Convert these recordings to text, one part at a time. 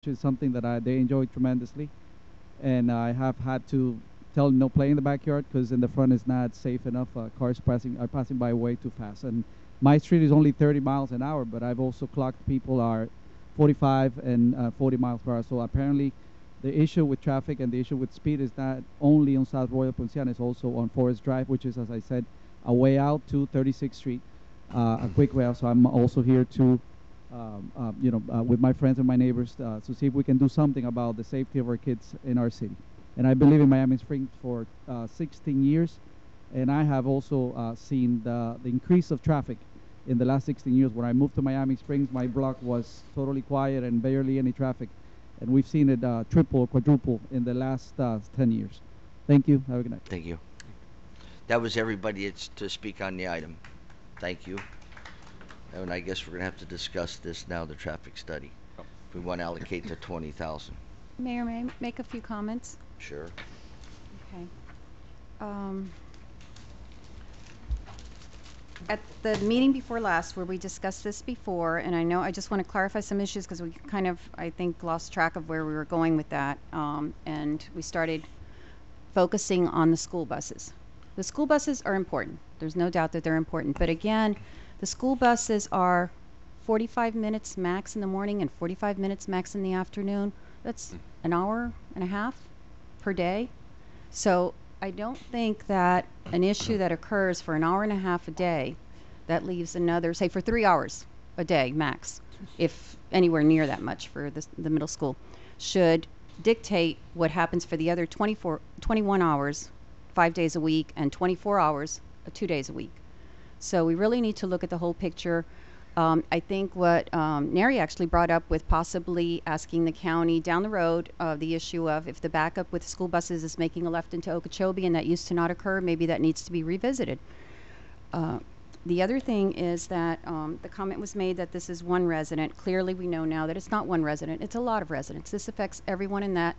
which is something that they enjoy tremendously. And I have had to tell them no play in the backyard because in the front is not safe enough. Cars are passing by way too fast. And my street is only 30 miles an hour, but I've also clocked people are 45 and 40 miles per hour. So apparently, the issue with traffic and the issue with speed is not only on South Royal Ponciano, it's also on Forest Drive, which is, as I said, a way out to 36th Street, a quick way out. So I'm also here to with my friends and my neighbors to see if we can do something about the safety of our kids in our city. And I believe in Miami Springs for 16 years, and I have also seen the increase of traffic in the last 16 years. When I moved to Miami Springs, my block was totally quiet and barely any traffic, and we've seen it triple, quadruple in the last 10 years. Thank you. Have a good night. Thank you. That was everybody to speak on the item. Thank you. And I guess we're going to have to discuss this now, the traffic study. If we want to allocate the 20,000. Mayor, may I make a few comments? Sure. Okay. At the meeting before last, where we discussed this before, and I know I just want to clarify some issues because we kind of, I think, lost track of where we were going with that, and we started focusing on the school buses. The school buses are important. There's no doubt that they're important. But again, the school buses are 45 minutes max in the morning and 45 minutes max in the afternoon. That's an hour and a half per day. So I don't think that an issue that occurs for an hour and a half a day, that leaves another, say for 3 hours a day max, if anywhere near that much for the middle school, should dictate what happens for the other 21 hours, 5 days a week, and 24 hours, 2 days a week. So we really need to look at the whole picture. I think what Neri actually brought up with possibly asking the county down the road the issue of if the backup with school buses is making a left into Okeechobee and that used to not occur, maybe that needs to be revisited. The other thing is that the comment was made that this is one resident. Clearly we know now that it's not one resident, it's a lot of residents. This affects everyone in that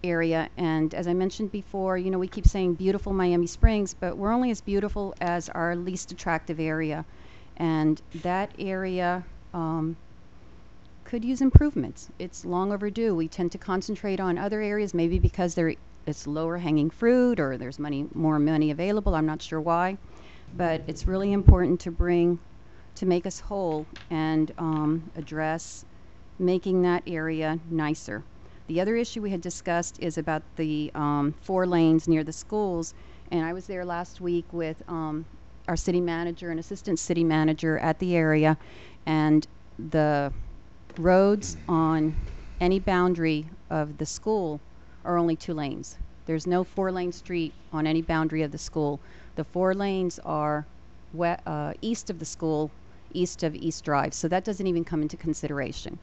area, and as I mentioned before, you know, we keep saying beautiful Miami Springs, but we're only as beautiful as our least attractive area, and that area could use improvements. It's long overdue. We tend to concentrate on other areas, maybe because it's lower hanging fruit or there's more money available. I'm not sure why, but it's really important to make us whole and address making that area nicer. The other issue we had discussed is about the 4 lanes near the schools, and I was there last week with our city manager and assistant city manager at the area, and the roads on any boundary of the school are only 2 lanes. There's no 4-lane street on any boundary of the school. The 4 lanes are east of the school, east of East Drive, so that doesn't even come into consideration.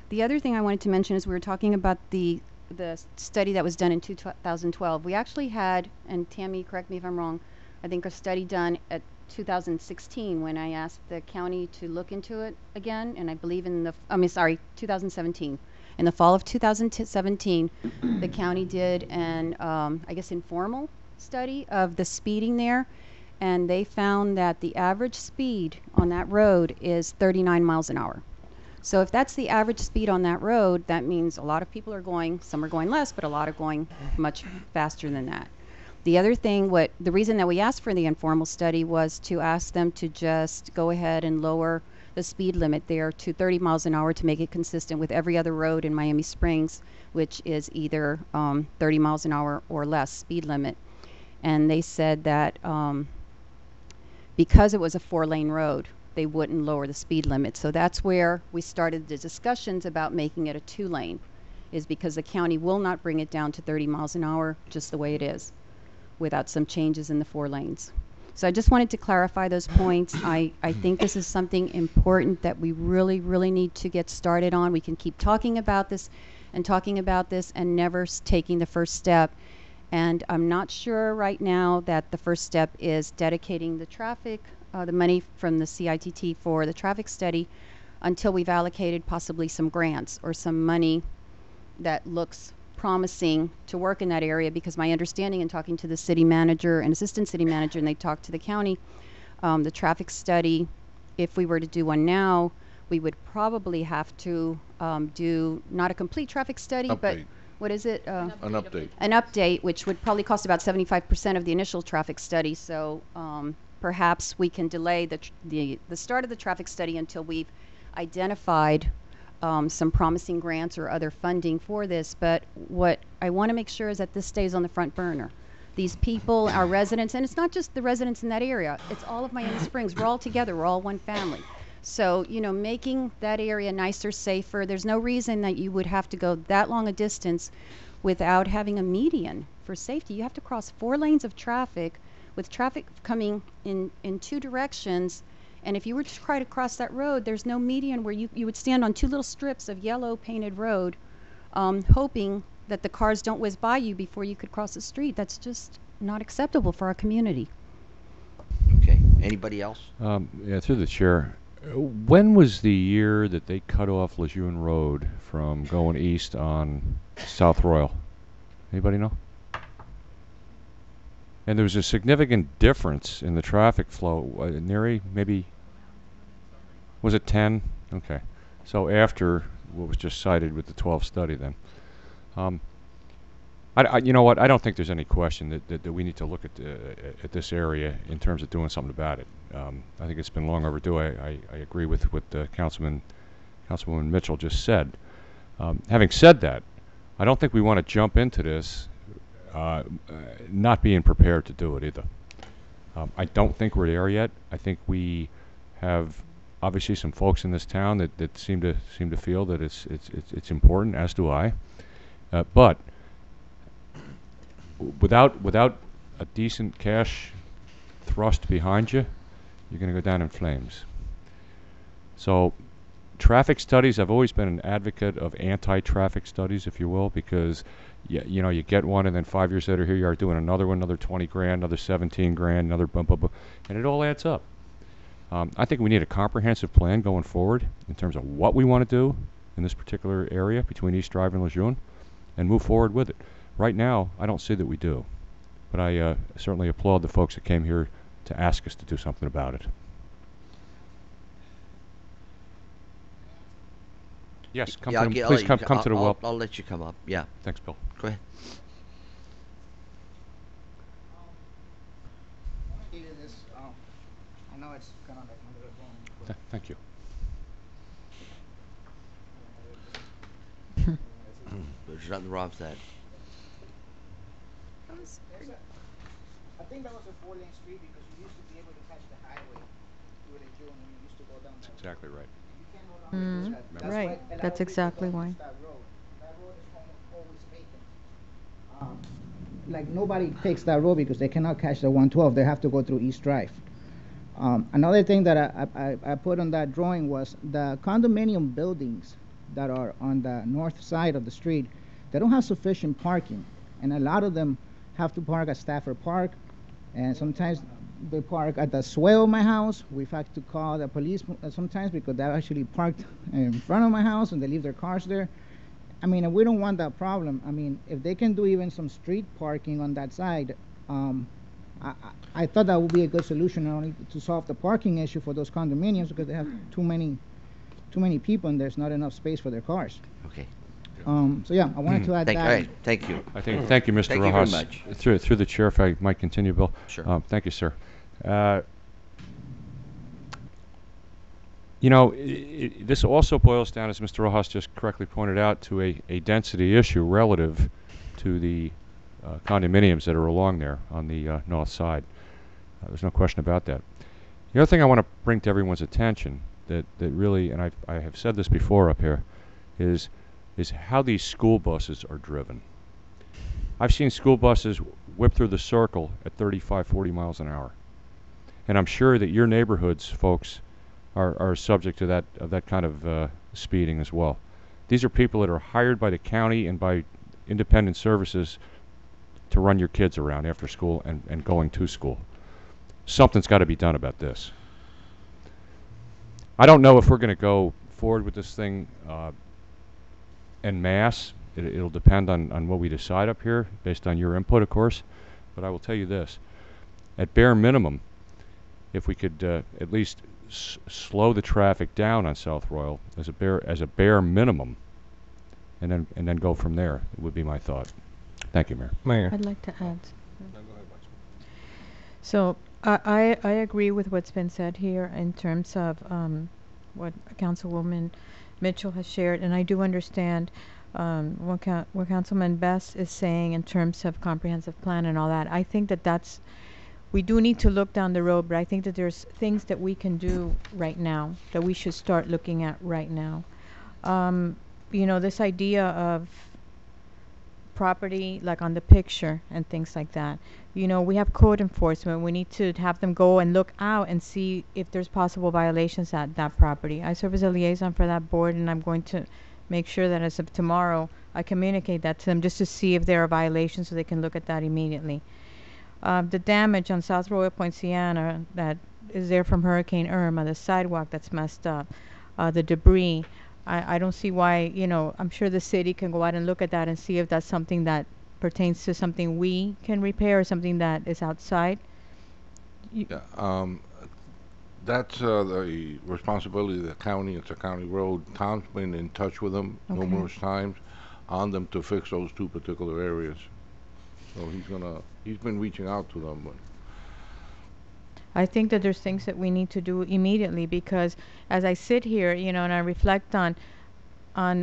The other thing I wanted to mention is we were talking about the study that was done in 2012. We actually had, and Tammy, correct me if I'm wrong, I think a study done at 2016 when I asked the county to look into it again, and I believe 2017. In the fall of 2017, the county did an, I guess, informal study of the speeding there, and they found that the average speed on that road is 39 miles an hour. So if that's the average speed on that road, that means a lot of people are going, some are going less, but a lot are going much faster than that. The other thing, the reason that we asked for the informal study was to ask them to just go ahead and lower the speed limit there to 30 miles an hour to make it consistent with every other road in Miami Springs, which is either 30 miles an hour or less speed limit. And they said that because it was a 4-lane road, they wouldn't lower the speed limit. So that's where we started the discussions about making it a 2-lane, is because the county will not bring it down to 30 miles an hour just the way it is without some changes in the 4 lanes. So I just wanted to clarify those points. I think this is something important that we really, really need to get started on. We can keep talking about this and never taking the first step. And I'm not sure right now that the first step is dedicating the money from the CITT for the traffic study until we've allocated possibly some grants or some money that looks promising to work in that area because my understanding in talking to the city manager and assistant city manager, and they talked to the county, the traffic study, if we were to do one now, we would probably have to do not a complete traffic study, but Update. what is it? An update. An update, which would probably cost about 75% of the initial traffic study. So perhaps we can delay the start of the traffic study until we've identified some promising grants or other funding for this. But what I want to make sure is that this stays on the front burner. These people, our residents, and it's not just the residents in that area, it's all of Miami Springs. We're all together, we're all one family. So, you know, making that area nicer, safer, there's no reason that you would have to go that long a distance without having a median for safety. You have to cross 4 lanes of traffic with traffic coming in 2 directions. And if you were to try to cross that road, there's no median where you would stand on 2 little strips of yellow painted road, hoping that the cars don't whiz by you before you could cross the street. That's just not acceptable for our community. Okay. Anybody else? Yeah, through the chair. When was the year that they cut off Lejeune Road from going east on South Royal? Anybody know? And there was a significant difference in the traffic flow. Neri, maybe, was it 10? Okay. So after what was just cited with the 12 study then. You know what? I don't think there's any question that we need to look at this area in terms of doing something about it. I think it's been long overdue. I agree with what Councilwoman Mitchell just said. Having said that, I don't think we want to jump into this not being prepared to do it either. I don't think we're there yet. I think we have obviously some folks in this town that seem to feel that it's important, as do I. But without a decent cash thrust behind you, you're going to go down in flames. So traffic studies, I've always been an advocate of anti-traffic studies, if you will, because you know, you get one and then 5 years later here you are doing another one, another 20 grand, another 17 grand, another bump, and it all adds up. I think we need a comprehensive plan going forward in terms of what we want to do in this particular area between East Drive and Lejeune and move forward with it. Right now, I don't see that we do. But I certainly applaud the folks that came here to ask us to do something about it. Yes, come Yeah, to the, I'll please let come you, to the well. I'll let you come up. Yeah. Thanks, Bill. Go ahead. I know it's kind of like a little wrong. Thank you. There's nothing wrong with that. I think that was a 4-lane street because you used to be able to catch the highway through the June when you used to go down that road. Exactly right. You can no longer do that. That's Right. why a lot That's of people exactly don't why. use that road. That road is always vacant. Like nobody takes that road because they cannot catch the 112. They have to go through East Drive. Another thing that I put on that drawing was the condominium buildings that are on the north side of the street. They don't have sufficient parking, and a lot of them have to park at Stafford Park, and sometimes they park at the swale of my house. We've had to call the police sometimes because they're actually parked in front of my house and they leave their cars there. I mean, we don't want that problem. I mean, if they can do even some street parking on that side, I thought that would be a good solution, not only to solve the parking issue for those condominiums because they have too many people and there's not enough space for their cars. Okay. So yeah, I wanted to add All that. right. Thank you. I think. Thank you, Mr. Thank you very Rojas. much. Through the chair, if I might continue, Bill. Sure. Thank you, sir. You know, this also boils down, as Mr. Rojas just correctly pointed out, to a density issue relative to the condominiums that are along there on the north side. There's no question about that. The other thing I want to bring to everyone's attention that really, and I have said this before up here, is how these school buses are driven. I've seen school buses whip through the circle at 35, 40 miles an hour. And I'm sure that your neighborhoods, folks, are subject to that kind of speeding as well. These are people that are hired by the county and by independent services to run your kids around after school and going to school. Something's got to be done about this. I don't know if we're going to go forward with this thing en masse It'll depend on what we decide up here, based on your input, of course. But I will tell you this: at bare minimum, if we could at least slow the traffic down on South Royal as a bare minimum, and then go from there, it would be my thought. Thank you, Mayor. Mayor. I'd like to add. No, go ahead, Vice So I agree with what's been said here in terms of what Councilwoman Mitchell has shared, and I do understand what Councilman Best is saying in terms of comprehensive plan and all that. I think that we do need to look down the road, but I think that there's things that we can do right now that we should start looking at right now. You know, this idea of property like on the picture and things like that. You know, we have code enforcement. We need to have them go and look out and see if there's possible violations at that property. I serve as a liaison for that board, and I'm going to make sure that as of tomorrow I communicate that to them just to see if there are violations so they can look at that immediately. The damage on South Royal Poinciana that is there from Hurricane Irma, the sidewalk that's messed up, the debris. I don't see why, you know, I'm sure the city can go out and look at that and see if that's something that pertains to something we can repair or something that is outside. Yeah, that's the responsibility of the county. It's a county road. Tom's been in touch with them Okay. numerous times on them to fix those two particular areas. So he's been reaching out to them, but I think that there's things that we need to do immediately, because as I sit here, you know, and I reflect on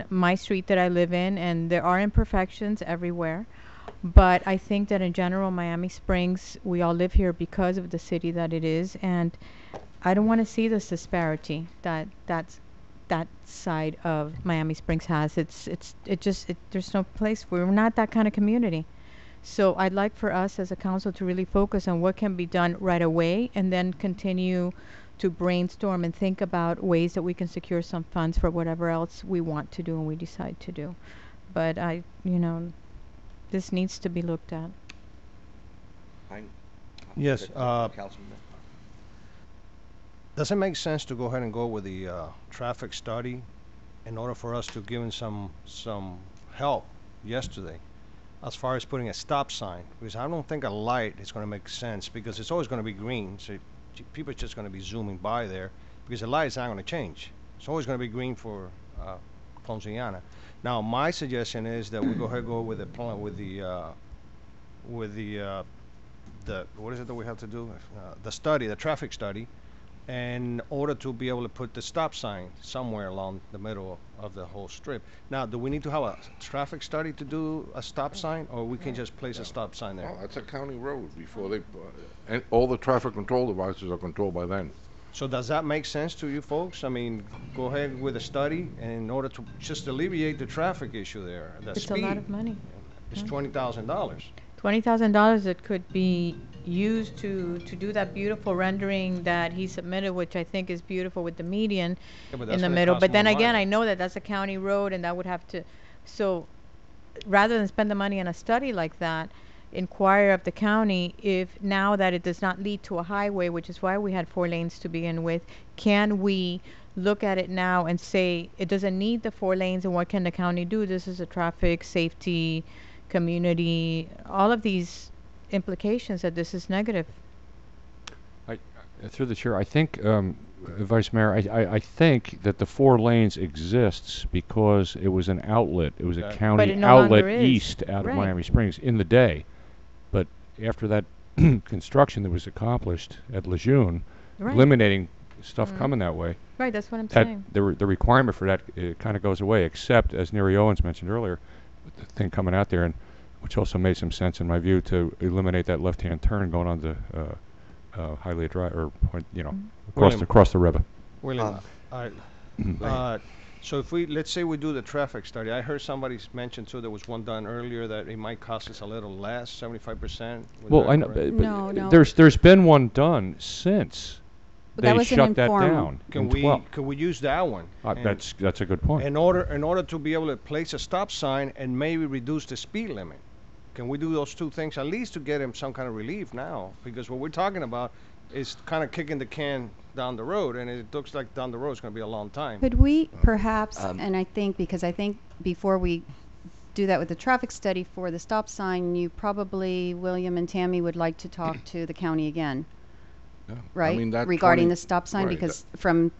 my street that I live in, and there are imperfections everywhere, but I think that in general, Miami Springs, we all live here because of the city that it is, and I don't want to see this disparity that side of Miami Springs has. There's no place for it. We're not that kind of community. So I'd like for us as a council to really focus on what can be done right away, and then continue to brainstorm and think about ways that we can secure some funds for whatever else we want to do and we decide to do. But you know, this needs to be looked at. Yes, Councilman. Does it make sense to go ahead and go with the traffic study in order for us to give them some help yesterday as far as putting a stop sign? Because I don't think a light is going to make sense, because it's always going to be green, so people are just going to be zooming by there, because the light is not going to change. It's always going to be green for Ponciana. Now my suggestion is that we go ahead and go with the plan with the what is it that we have to do? The traffic study, in order to be able to put the stop sign somewhere along the middle of the whole strip. Now, do we need to have a traffic study to do a stop sign, or we can just place a stop sign there? well, that's a county road before they, and all the traffic control devices are controlled by them. So does that make sense to you folks? I mean, go ahead with a study, and in order to just alleviate the traffic issue there, the It's speed. a lot of money. It's $20,000. $20,000 that could be used to do that beautiful rendering that he submitted, which I think is beautiful with the median Yeah, but in that's the gonna middle. cost But then more again, money. I know that that's a county road, and that would have to, so rather than spend the money on a study like that, inquire of the county if, now that it does not lead to a highway, which is why we had 4 lanes to begin with, can we look at it now and say it doesn't need the 4 lanes, and what can the county do? This is a traffic safety, community, all of these implications that this is negative. Through the chair, I think, Vice Mayor, I think that the 4 lanes exists because it was an outlet. It was a Okay. But it county no outlet longer is. east out of Right. Miami Springs in the day. But after that construction that was accomplished at Lejeune, Right. eliminating stuff Mm. coming that way, Right, that's what I'm that saying. the requirement for that kind of goes away, except, as Neary Owens mentioned earlier, the thing coming out there, and which also made some sense in my view, to eliminate that left-hand turn going on the Hialeah Drive, or you know, William. across the river. William, so if let's say we do the traffic study, I heard somebody mention too, there was one done earlier, that it might cost us a little less, 75%. Was Well, that I know, correct? but No. there's been one done since But that they was an shut that informal. down. Can in we 12. could we use that one? And That's a good point. in order to be able to place a stop sign and maybe reduce the speed limit. Can we do those two things at least to get him some kind of relief now? Because what we're talking about is kind of kicking the can down the road, and it looks like down the road is going to be a long time. Could we perhaps, Um, and I think, because I think before we do that with the traffic study for the stop sign, you probably, William and Tammy, would like to talk to the county again, Yeah. right? I mean, that Regarding 20 the stop sign, right, because from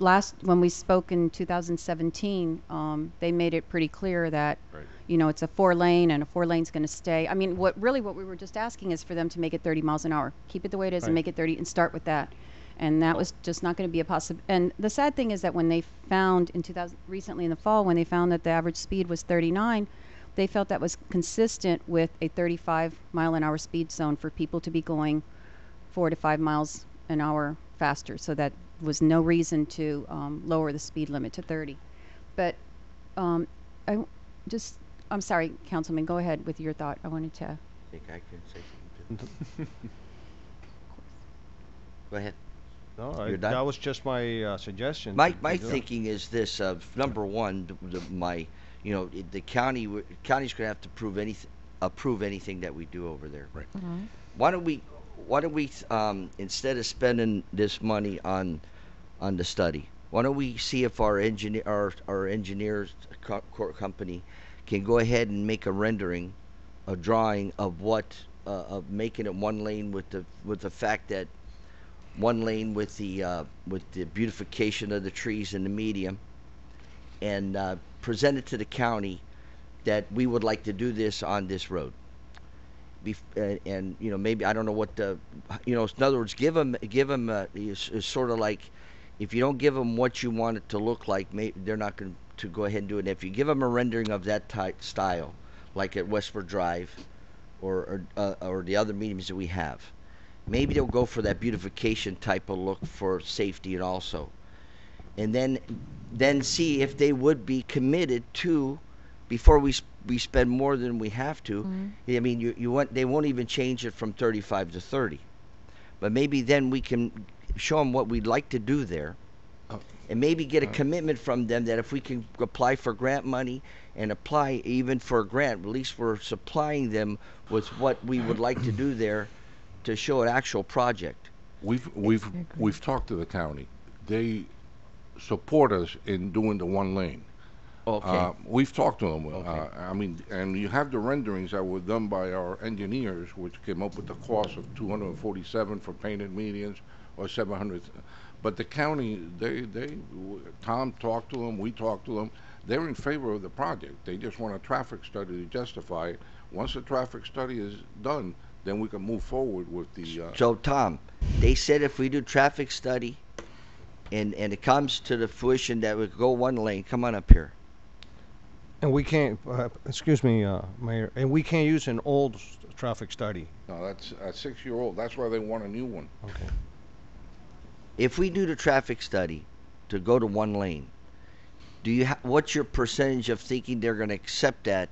when we spoke in 2017, they made it pretty clear that, Right. you know, it's a 4-lane and a 4-lane's going to stay. I mean, what we were just asking is for them to make it 30 miles an hour. Keep it the way it is and Right. make it 30 and start with that. And that was just not going to be a possible. And the sad thing is that when they found recently in the fall, when they found that the average speed was 39, they felt that was consistent with a 35-mile-an-hour speed zone for people to be going 4 to 5 miles an hour faster. So that was no reason to lower the speed limit to 30. But I'm sorry, Councilman, go ahead with your thought. I wanted to. I think I can say something too. Go ahead. No, You're done? that was just my suggestion. My to do it. thinking is this: number one, the county's going to have to approve anything that we do over there. Right. Why don't we instead of spending this money on the study, why don't we see if our engineers company can go ahead and make a rendering, a drawing of of making it 1 lane with the fact that 1 lane with the beautification of the trees in the medium, and present it to the county that we would like to do this on this road. And maybe I don't know what in other words, give them is sort of like, if you don't give them what you want it to look like, they're not going to go ahead and do it. And if you give them a rendering of that type style, like at Westford Drive or the other mediums that we have, maybe they'll go for that beautification type of look for safety and also. And then see if they would be committed to, before we spend more than we have to. I mean, they won't even change it from 35 to 30. But maybe then we can show them what we'd like to do there. And maybe get a commitment from them that if we can apply for grant money and apply even for a grant, at least we're supplying them with what we would like to do there to show an actual project. We've talked to the county. They support us in doing the 1 lane. Okay. We've talked to them. Okay. I mean, and you have the renderings that were done by our engineers, which came up with the cost of 247 for painted medians or 700. But the county, Tom talked to them, we talked to them. They're in favor of the project. They just want a traffic study to justify it. Once the traffic study is done, then we can move forward with the. So Tom, they said if we do traffic study, and it comes to the fruition that we go 1 lane, come on up here. And we can't, excuse me, Mayor, and we can't use an old traffic study. No, that's a 6-year-old. That's why they want a new one. Okay. If we do the traffic study to go to 1 lane, what's your percentage of thinking they're going to accept that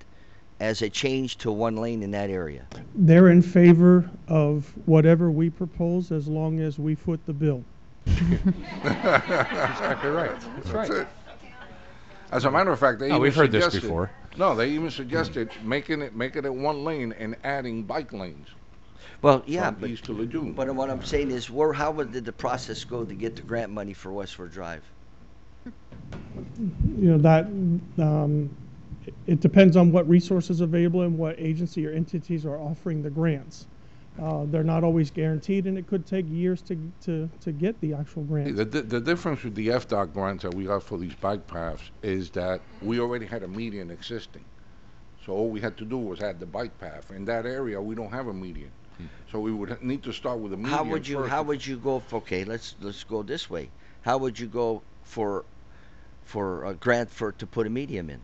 as a change to 1 lane in that area? They're in favor of whatever we propose as long as we foot the bill. Exactly right. That's right. It. As a matter of fact, they even we've heard this suggested- before. No, they even suggested making it 1 lane and adding bike lanes Well, yeah, from east to Lejeune. but what I'm saying is, how did the process go to get the grant money for Westford Drive? You know, that it depends on what resources available and what agency or entities are offering the grants. They're not always guaranteed, and it could take years to get the actual grant. The difference with the FDOT grants that we got for these bike paths is that we already had a median existing. So all we had to do was add the bike path. In that area, we don't have a median. So we would need to start with a median How would you go? Okay, let's go this way. How would you go for a grant to put a medium in?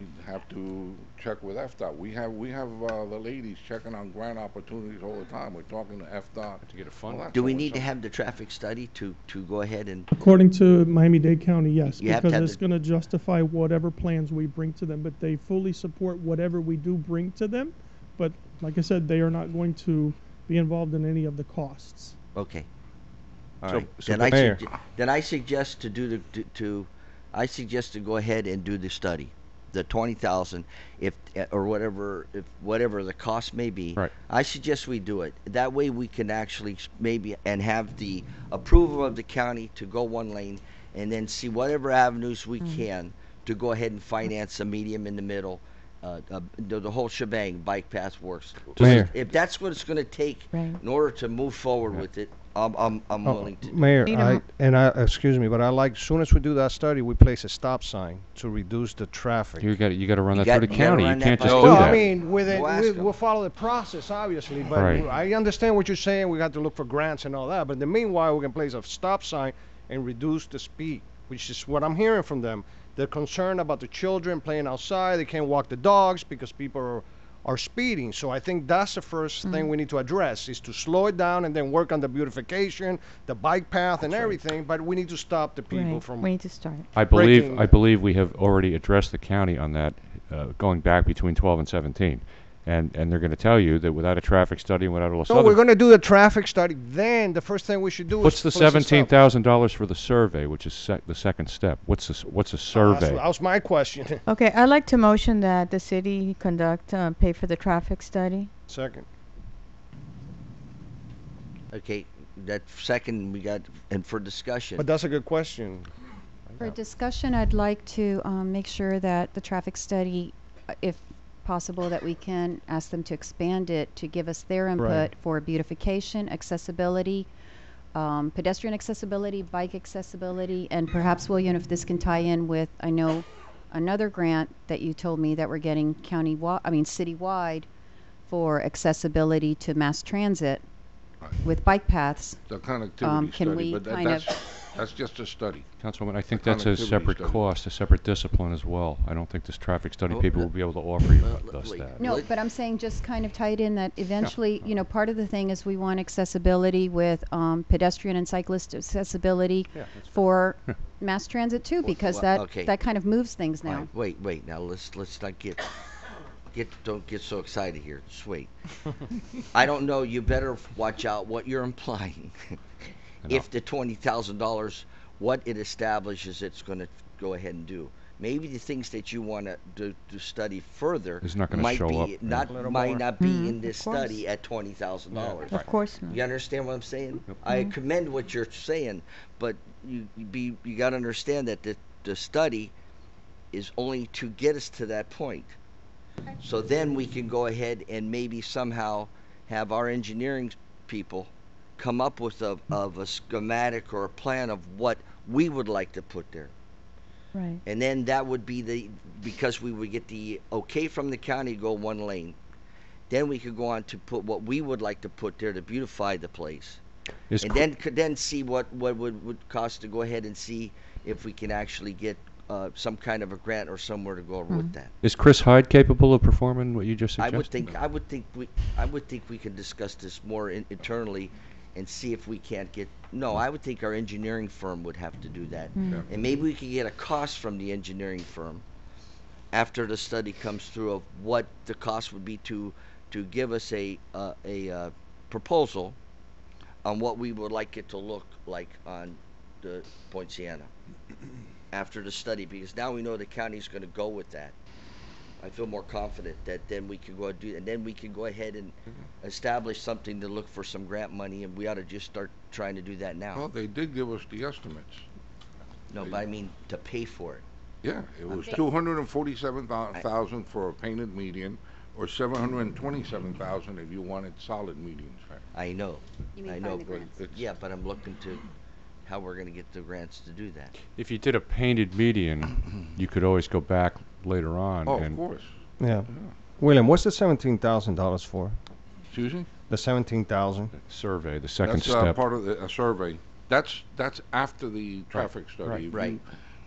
You'd have to check with FDOT. We have the ladies checking on grant opportunities all the time. We're talking to FDOT. To get a fund. Do we need to have the traffic study to go ahead and? According to Miami-Dade County, yes, You have to because have it's going to justify whatever plans we bring to them, but they fully support whatever we do bring to them. But like I said, they are not going to be involved in any of the costs. Okay. All So- right. so Then Mayor. I suggest I suggest to go ahead and do the study, the 20,000, or whatever the cost may be. Right. I suggest we do it. That way we can actually maybe and have the approval of the county to go 1 lane, and then see whatever avenues we can to go ahead and finance a medium in the middle, the whole shebang, bike path works. Mayor. If that's what it's going to take Right. in order to move forward with it, I'm Oh, willing to. Mayor, Need a excuse me, but I like, as soon as we do that study, we place a stop sign to reduce the traffic. You got to run You that through got- the you gotta county. You run that can't by just the do Well, that. I mean, We'll ask 'em. we'll follow the process, obviously, but Right. I understand what you're saying. We got to look for grants and all that. But in the meanwhile, we can place a stop sign and reduce the speed, which is what I'm hearing from them. They're concerned about the children playing outside. They can't walk the dogs because people are speeding. So I think that's the first thing we need to address, is to slow it down and then work on the beautification, the bike path and everything. But we need to stop the people Right. from We need to start. I breaking- believe we have already addressed the county on that, going back between 12 and 17. And they're going to tell you that without a traffic study and without all this No, other. we're going to do the traffic study. Then the first thing we should do What's the is place a stop. $17,000 for the survey, which is the second step? What's a survey? That was my question. Okay, I'd like to motion that the city conduct, pay for the traffic study. Second. Okay, that second we got, and for discussion. But that's a good question. For discussion, I'd like to make sure that the traffic study, if possible, that we can ask them to expand it to give us their input Right. for beautification, accessibility, pedestrian accessibility, bike accessibility, and perhaps, William, if this can tie in with, I know, another grant that you told me that we're getting citywide for accessibility to mass transit with bike paths. The connectivity can study, we but kind of- that's just a study. Councilwoman, I think The that's a connectivity separate study. cost, a separate discipline as well. I don't think this traffic study Well, people le- will be able to offer you well, us wait. that. No, Let- but I'm saying just kind of tied in that eventually, part of the thing is we want accessibility with pedestrian and cyclist accessibility for mass transit too, because well, okay. that kind of moves things All now. right, wait. Now let's not don't get so excited here. Just wait. I don't know. You better watch out what you're implying. If the $20,000, what it establishes, it's going to go ahead and do. Maybe the things that you want to study further Is not gonna might show be up, not A little might more. not be Mhm, in this of course. study at $20,000. Of course not. You understand what I'm saying? I commend what you're saying, but you got to understand that the study is only to get us to that point. So then we can go ahead and maybe somehow have our engineering people come up with a schematic or a plan of what we would like to put there. Right. And then that would be because we would get the okay from the county to go one lane. Then we could go on to put what we would like to put there to beautify the place. Is And Cr- then could then see what would cost to go ahead and see if we can actually get some kind of a grant or somewhere to go with that. Is Chris Hyde capable of performing what you just I suggested? would think we can discuss this more internally and see if we can't get. No, I would think our engineering firm would have to do that, and maybe we could get a cost from the engineering firm after the study comes through of what the cost would be to give us a proposal on what we would like it to look like on the Point Siena after the study, because now we know the county's going to go with that. I feel more confident that then we can go and do, and then we can go ahead and establish something to look for some grant money, and we ought to just start trying to do that now. Well, they did give us the estimates. No, but I mean to pay for it. Yeah, it was Okay. 247,000 for a painted median, or 727,000 if you wanted solid medians. I know. You mean I find know, the but grants. yeah, but I'm looking to how we're going to get the grants to do that. If you did a painted median, you could always go back later on Oh, of and course. Yeah. William, what's the $17,000 for? Excuse me? The 17,000. survey, the second That's step. part of a survey. That's after the traffic study. right, If right.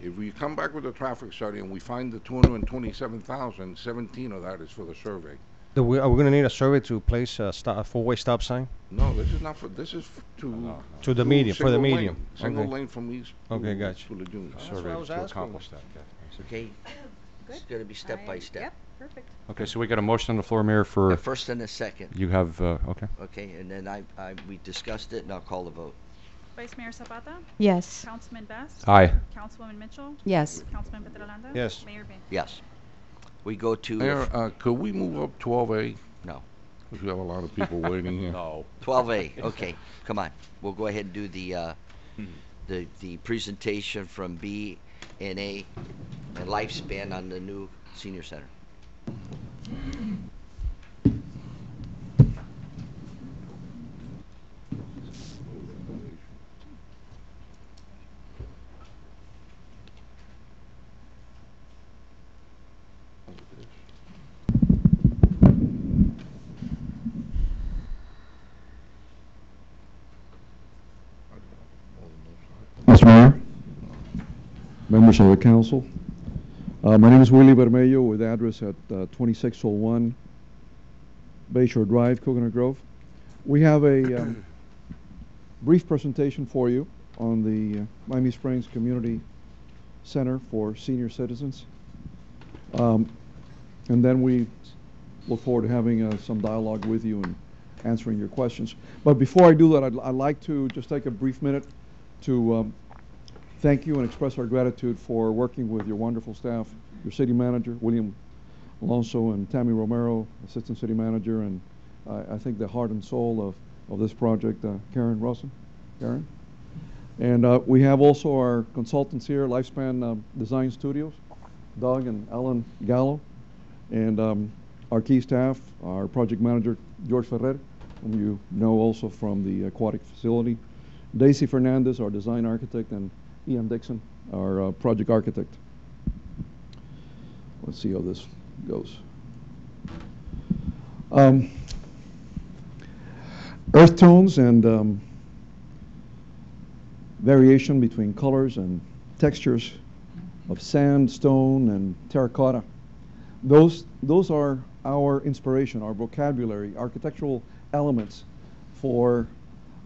If we come back with a traffic study and we find the 227,000, 17 of that is for the survey. Are we going to need a survey to place a four-way stop sign? No, this is not for. This is to no. To the do medium, for the single lane, medium. Single Okay. lane from east. Okay, to, gotcha. To Lejeune. Survey what I was to asking. accomplish that. yeah. Okay? It's going to be step by step. Perfect. Okay, so we got a motion on the floor, Mayor, A for, first and a second. you have, okay. Okay, and then we discussed it, and I'll call the vote. Vice Mayor Zapata, Yes. Councilman Best, Aye. Councilwoman Mitchell, Yes. Councilman Petrolanda. Yes. Mayor Bay. Yes. We go to Mayor, could we move up 12A? no. Because we have a lot of people waiting here. No. 12A. Okay, come on. We'll go ahead and do the presentation from B and A and lifespan on the new senior center. Mr. Mayor, members of the council, my name is Willie Bermello with address at 2601 Bayshore Drive, Coconut Grove. We have a brief presentation for you on the Miami Springs Community Center for Senior Citizens. And then we look forward to having some dialogue with you and answering your questions. But before I do that, I'd like to just take a brief minute to thank you and express our gratitude for working with your wonderful staff, your city manager, William Alonso, and Tammy Romero, assistant city manager, and I think the heart and soul of this project, Karen Rosen. Karen? And we have also our consultants here, Lifespan Design Studios, Doug and Alan Gallo, and our key staff, our project manager, George Ferrer, whom you know also from the aquatic facility, Daisy Fernandez, our design architect, and Ian Dixon, our project architect. Let's see how this goes. Earth tones and variation between colors and textures of sand, stone, and terracotta. Those are our inspiration, our vocabulary, architectural elements for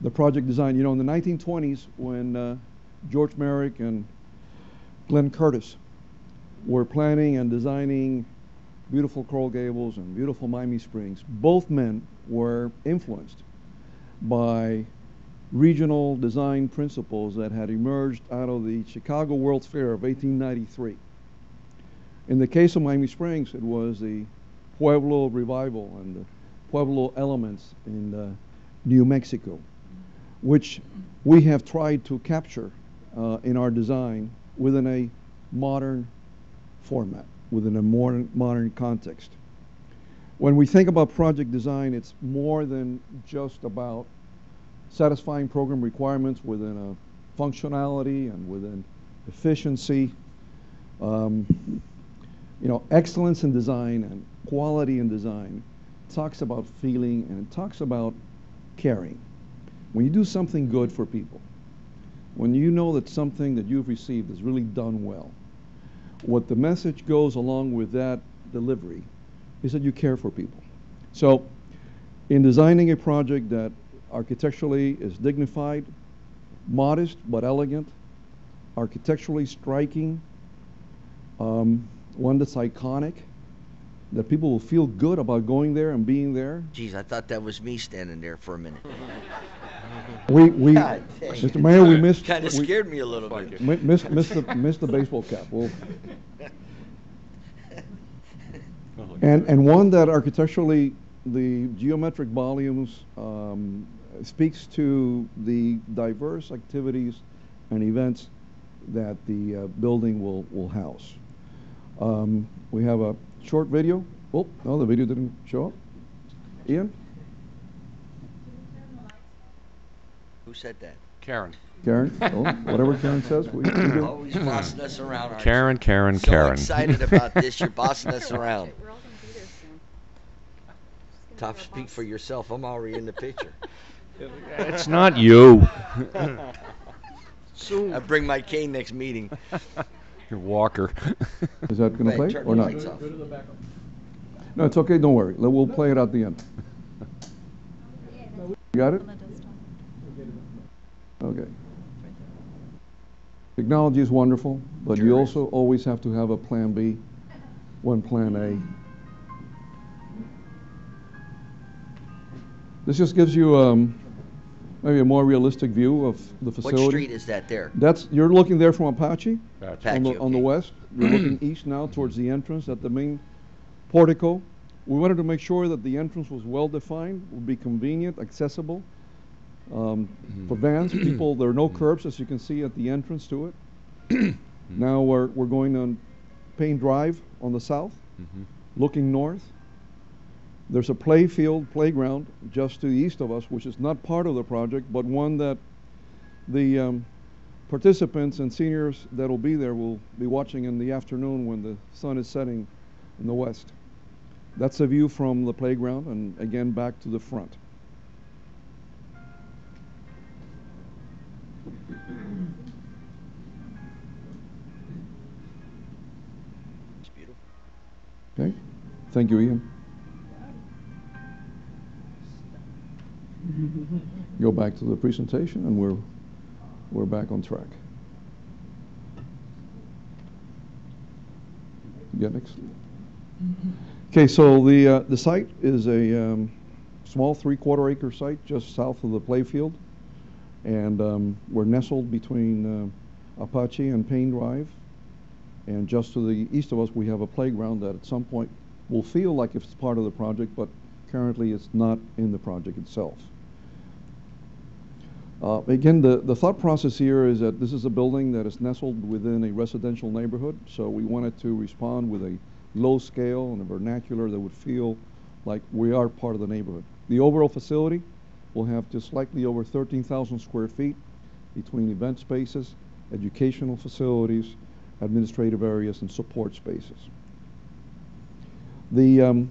the project design. You know, in the 1920s, when George Merrick and Glenn Curtis were planning and designing beautiful Coral Gables and beautiful Miami Springs, both men were influenced by regional design principles that had emerged out of the Chicago World's Fair of 1893. In the case of Miami Springs, it was the Pueblo revival and the Pueblo elements in New Mexico, which we have tried to capture in our design within a modern format, within a modern context. When we think about project design, it's more than just about satisfying program requirements within a functionality and within efficiency. You know, excellence in design and quality in design talks about feeling and it talks about caring. When you do something good for people, when you know that something that you've received is really done well, what the message goes along with that delivery is that you care for people. So in designing a project that architecturally is dignified, modest but elegant, architecturally striking, one that's iconic, that people will feel good about going there and being there. Geez, I thought that was me standing there for a minute. We God dang. Mr. Mayor, we missed. Kind of we scared me a little bit. Missed the baseball cap. Well, and one that architecturally, the geometric volumes speaks to the diverse activities and events that the building will house. We have a short video. Oh, no, the video didn't show up. Ian? Who said that? Karen. Karen? Oh, whatever Karen says, we do. Always bossing us around. aren't Karen, you? Karen, So Karen. excited about this, you're bossing us around. We're all gonna be there soon. Top, speak for yourself. I'm already in the picture. It's not you. I bring my cane next meeting. Your walker. Is that going to Go play ahead, turn or the not? lights off. No, it's okay. Don't worry. We'll play it at the end. You got it? Okay. Technology is wonderful, but you also always have to have a plan B when plan A. This just gives you maybe a more realistic view of the facility. What street is that there? You're looking there from Apache. Apache, On the okay. west. You're looking east now towards the entrance at the main portico. We wanted to make sure that the entrance was well defined, would be convenient, accessible for vans. People, there are no curbs, as you can see at the entrance to it. Now we're going on Payne Drive on the south, Looking north, there's a playground just to the east of us, which is not part of the project, but one that the participants and seniors that will be there will be watching in the afternoon when the sun is setting in the west. That's a view from the playground, and again back to the front. It's beautiful. Okay, thank you, Ian. Go back to the presentation, and we're back on track. Yeah, next. Okay, so the site is a small 3/4 acre site just south of the playfield, and we're nestled between Apache and Payne Drive, and just to the east of us we have a playground that at some point will feel like it's part of the project, but currently it's not in the project itself. Again, the thought process here is that this is a building that is nestled within a residential neighborhood, so we wanted to respond with a low scale and a vernacular that would feel like we are part of the neighborhood. The overall facility will have just slightly over 13,000 square feet between event spaces, educational facilities, administrative areas, and support spaces. The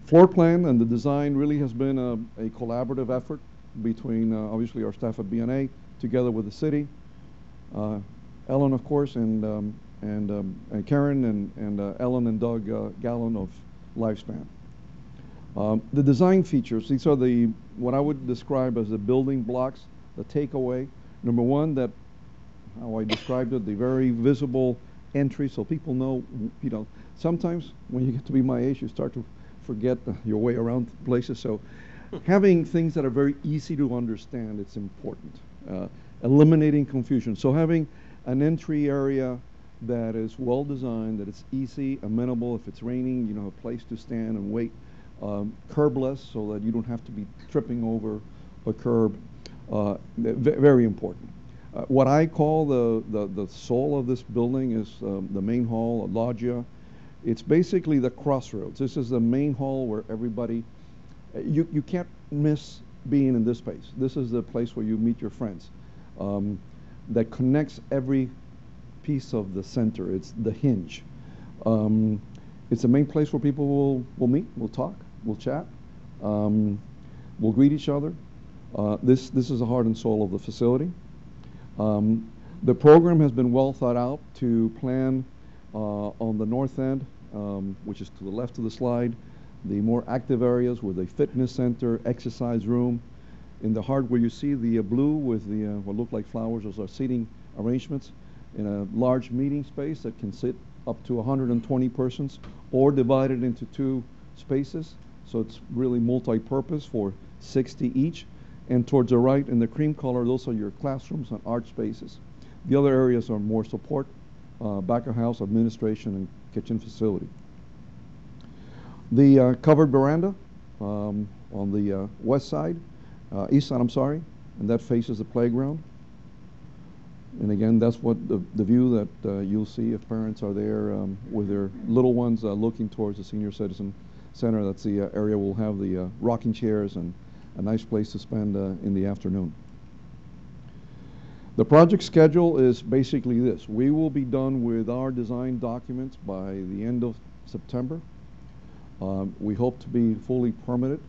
floor plan and the design really has been a collaborative effort between obviously our staff at BNA together with the city, Ellen of course, and Karen and Ellen and Doug Gallon of Lifespan. The design features, these are what I would describe as the building blocks, the takeaway. Number one, that how I described it, the very visible entry, so people know, sometimes when you get to be my age, you start to forget your way around places. So having things that are very easy to understand, it's important. Eliminating confusion. So having an entry area that is well designed, that it's easy, amenable. If it's raining, a place to stand and wait. Curbless, so that you don't have to be tripping over a curb. Very important. What I call the soul of this building is the main hall, a loggia. It's basically the crossroads. This is the main hall where everybody, you can't miss being in this space. This is the place where you meet your friends. That connects every piece of the center. It's the hinge. It's the main place where people will meet, will talk, will chat, will greet each other. This is the heart and soul of the facility. The program has been well thought out to plan on the north end, which is to the left of the slide, the more active areas with a fitness center, exercise room. In the heart where you see the blue with the what look like flowers, those are seating arrangements in a large meeting space that can sit up to 120 persons, or divided into 2 spaces. So it's really multi-purpose for 60 each. And towards the right in the cream color, those are your classrooms and art spaces. The other areas are more support, back of house, administration, and kitchen facility. The covered veranda on the west side, east side, I'm sorry, and that faces the playground. And again, that's what the view that you'll see if parents are there with their little ones looking towards the senior citizen center. That's the area we'll have the rocking chairs and a nice place to spend in the afternoon. The project schedule is basically this. We will be done with our design documents by the end of September. We hope to be fully permitted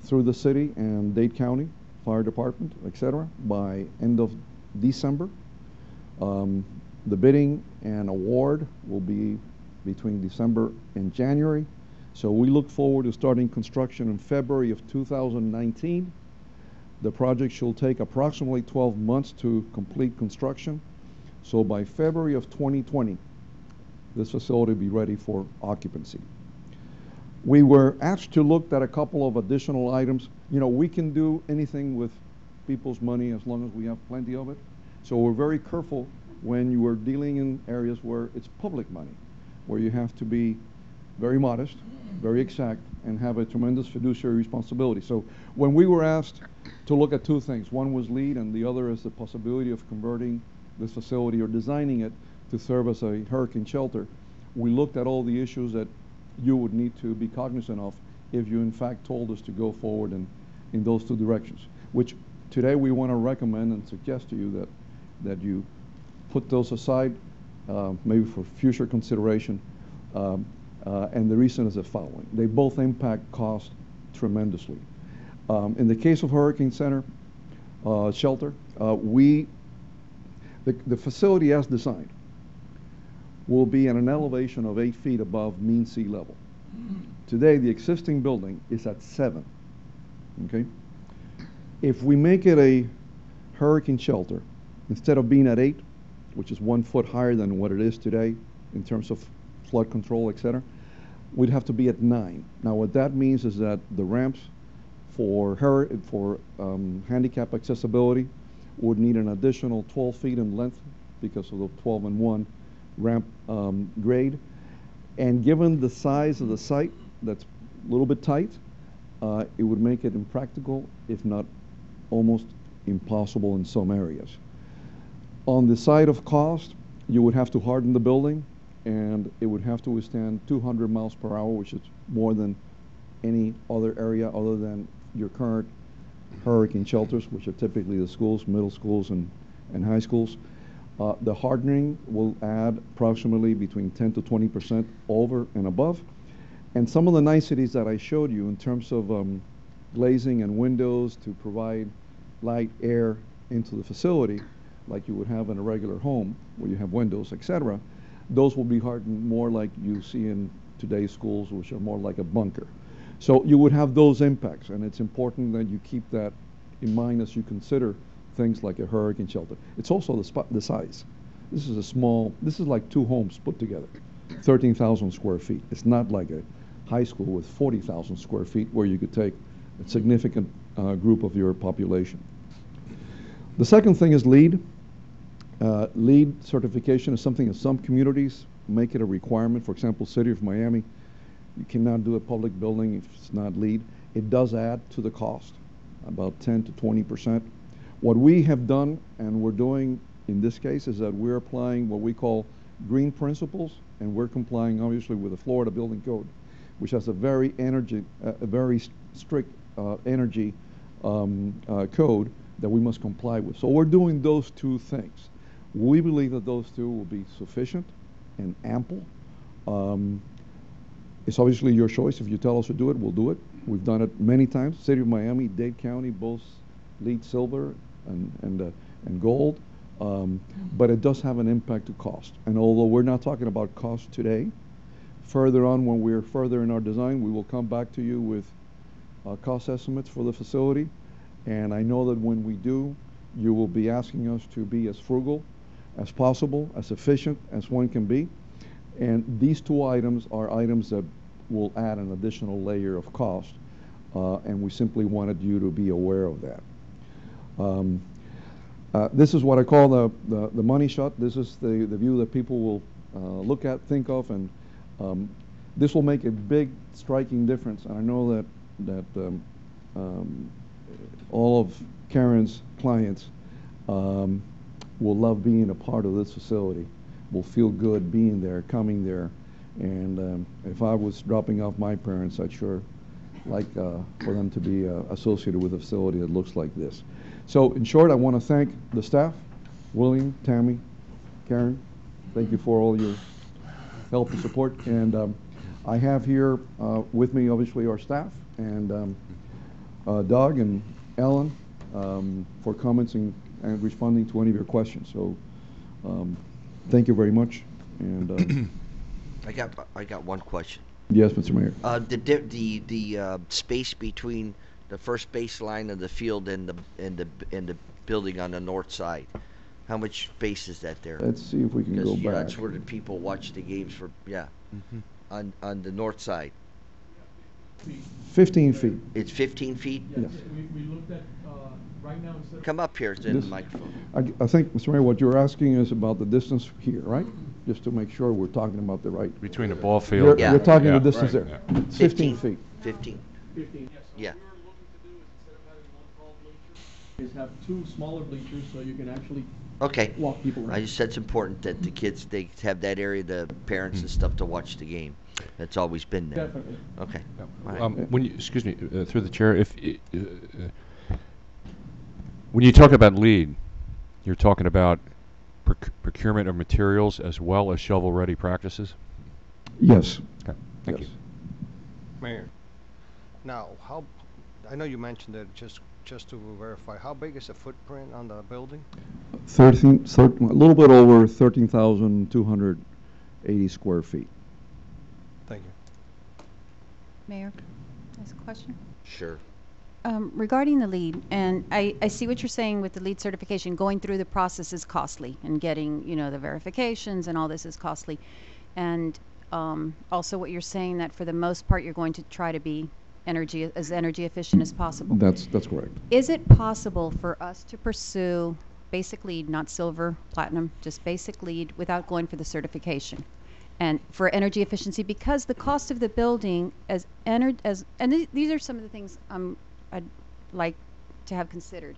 through the city and Dade County Fire Department, etc., by end of December. The bidding and award will be between December and January. So we look forward to starting construction in February of 2019. The project should take approximately 12 months to complete construction. So by February of 2020, this facility will be ready for occupancy. We were asked to look at a couple of additional items. We can do anything with people's money as long as we have plenty of it. So we're very careful when you are dealing in areas where it's public money, where you have to be very modest, very exact, and have a tremendous fiduciary responsibility. So when we were asked to look at 2 things, one was LEED and the other is the possibility of converting this facility or designing it to serve as a hurricane shelter, we looked at all the issues that you would need to be cognizant of if you in fact told us to go forward in those two directions, which today we want to recommend and suggest to you that you put those aside, maybe for future consideration. And the reason is the following. They both impact cost tremendously. In the case of Hurricane Center shelter, the facility as designed will be at an elevation of 8 feet above mean sea level. Today, the existing building is at 7. Okay? If we make it a hurricane shelter, instead of being at 8, which is 1 foot higher than what it is today in terms of flood control, etc., we'd have to be at 9. Now, what that means is that the ramps for handicap accessibility would need an additional 12 feet in length because of the 12 and 1 ramp grade. And given the size of the site, that's a little bit tight, it would make it impractical, if not almost impossible in some areas. On the side of cost, you would have to harden the building, and it would have to withstand 200 miles per hour, which is more than any other area other than your current hurricane shelters, which are typically the schools, middle schools, and high schools. The hardening will add approximately between 10 to 20% over and above. And some of the niceties that I showed you in terms of glazing and windows to provide light, air into the facility, like you would have in a regular home where you have windows, etc., those will be hardened more like you see in today's schools, which are more like a bunker. So you would have those impacts, and it's important that you keep that in mind as you consider things like a hurricane shelter. It's also the size. This is like 2 homes put together, 13,000 square feet. It's not like a high school with 40,000 square feet where you could take a significant group of your population. The second thing is LEED. LEED certification is something that some communities make it a requirement. For example, City of Miami, you cannot do a public building if it's not LEED. It does add to the cost, about 10 to 20%. What we have done, and we're doing in this case, is that we're applying what we call green principles, and we're complying obviously with the Florida Building Code, which has a very strict energy code that we must comply with. So we're doing those two things. We believe that those two will be sufficient and ample. It's obviously your choice. If you tell us to do it, we'll do it. We've done it many times. City of Miami, Dade County, both LEED silver and gold. But it does have an impact to cost. And although we're not talking about cost today, further on when we're further in our design, we will come back to you with cost estimates for the facility. And I know that when we do, you will be asking us to be as frugal as possible, as efficient as one can be. And these two items are items that will add an additional layer of cost. And we simply wanted you to be aware of that. This is what I call the money shot. This is the view that people will look at, think of, and this will make a big, striking difference. And I know that all of Karen's clients will love being a part of this facility, will feel good being there, coming there. And if I was dropping off my parents, I'd sure like for them to be associated with a facility that looks like this. So in short, I want to thank the staff, William, Tammy, Karen. Thank you for all your help and support. And I have here with me, obviously, our staff, and Doug and Ellen for comments and responding to any of your questions. So thank you very much. And I got one question. Yes, Mr. Mayor. The space between the first baseline of the field and the building on the north side, how much space is that there? Let's see if we can go back. That's where the people watch the games on the north side. 15 feet. It's 15 feet? Yes. We looked at right now instead of Come up here to the microphone. I think, Mr. Mayor, what you're asking is about the distance here, right? Just to make sure we're talking about the right. Between the ball field. You're talking Yeah. the distance there. Yeah. It's 15 feet. 15. 15. Yes. Yeah. is have two smaller bleachers so you can actually Okay. walk people I around. just said it's important that the kids, they have that area, the parents and stuff to watch the game. That's always been there. Definitely. Okay. All right. When you, excuse me, through the chair, if when you talk about lead, you're talking about procurement of materials as well as shovel-ready practices? Yes. Okay, thank Yes. you. Mayor, now, I know you mentioned it, just to verify, how big is the footprint on the building? 13, a little bit over 13,280 square feet. Thank you. Mayor, ask a question? Sure. Regarding the lead, and I see what you're saying with the lead certification, going through the process is costly, and getting, the verifications and all this is costly. And also what you're saying that for the most part, you're going to try to be as energy efficient as possible. That's correct. Is it possible for us to pursue basic lead, not silver, platinum, just basic lead without going for the certification? And for energy efficiency, because the cost of the building these are some of the things I'd like to have considered.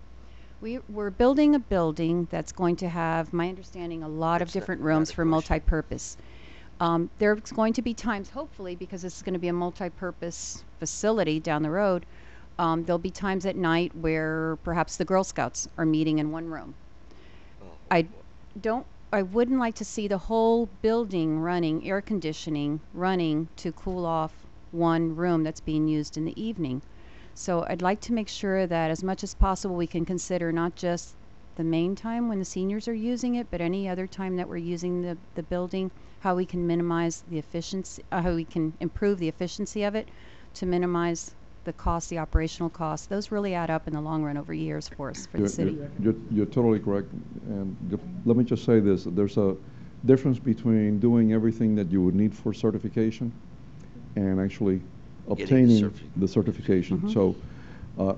We're building a building that's going to have, my understanding, a lot of different rooms for multi-purpose. There's going to be times, hopefully, because this is going to be a multi-purpose facility down the road, there'll be times at night where perhaps the Girl Scouts are meeting in one room. I wouldn't like to see the whole building running, air conditioning running to cool off one room that's being used in the evening. So I'd like to make sure that as much as possible we can consider not just the main time when the seniors are using it, but any other time that we're using the building, how we can minimize the efficiency, how we can improve the efficiency of it to minimize the cost, the operational costs. Those really add up in the long run over years for us, for the city. You're totally correct. And let me just say this. There's a difference between doing everything that you would need for certification and actually obtaining the certification. Mhm. So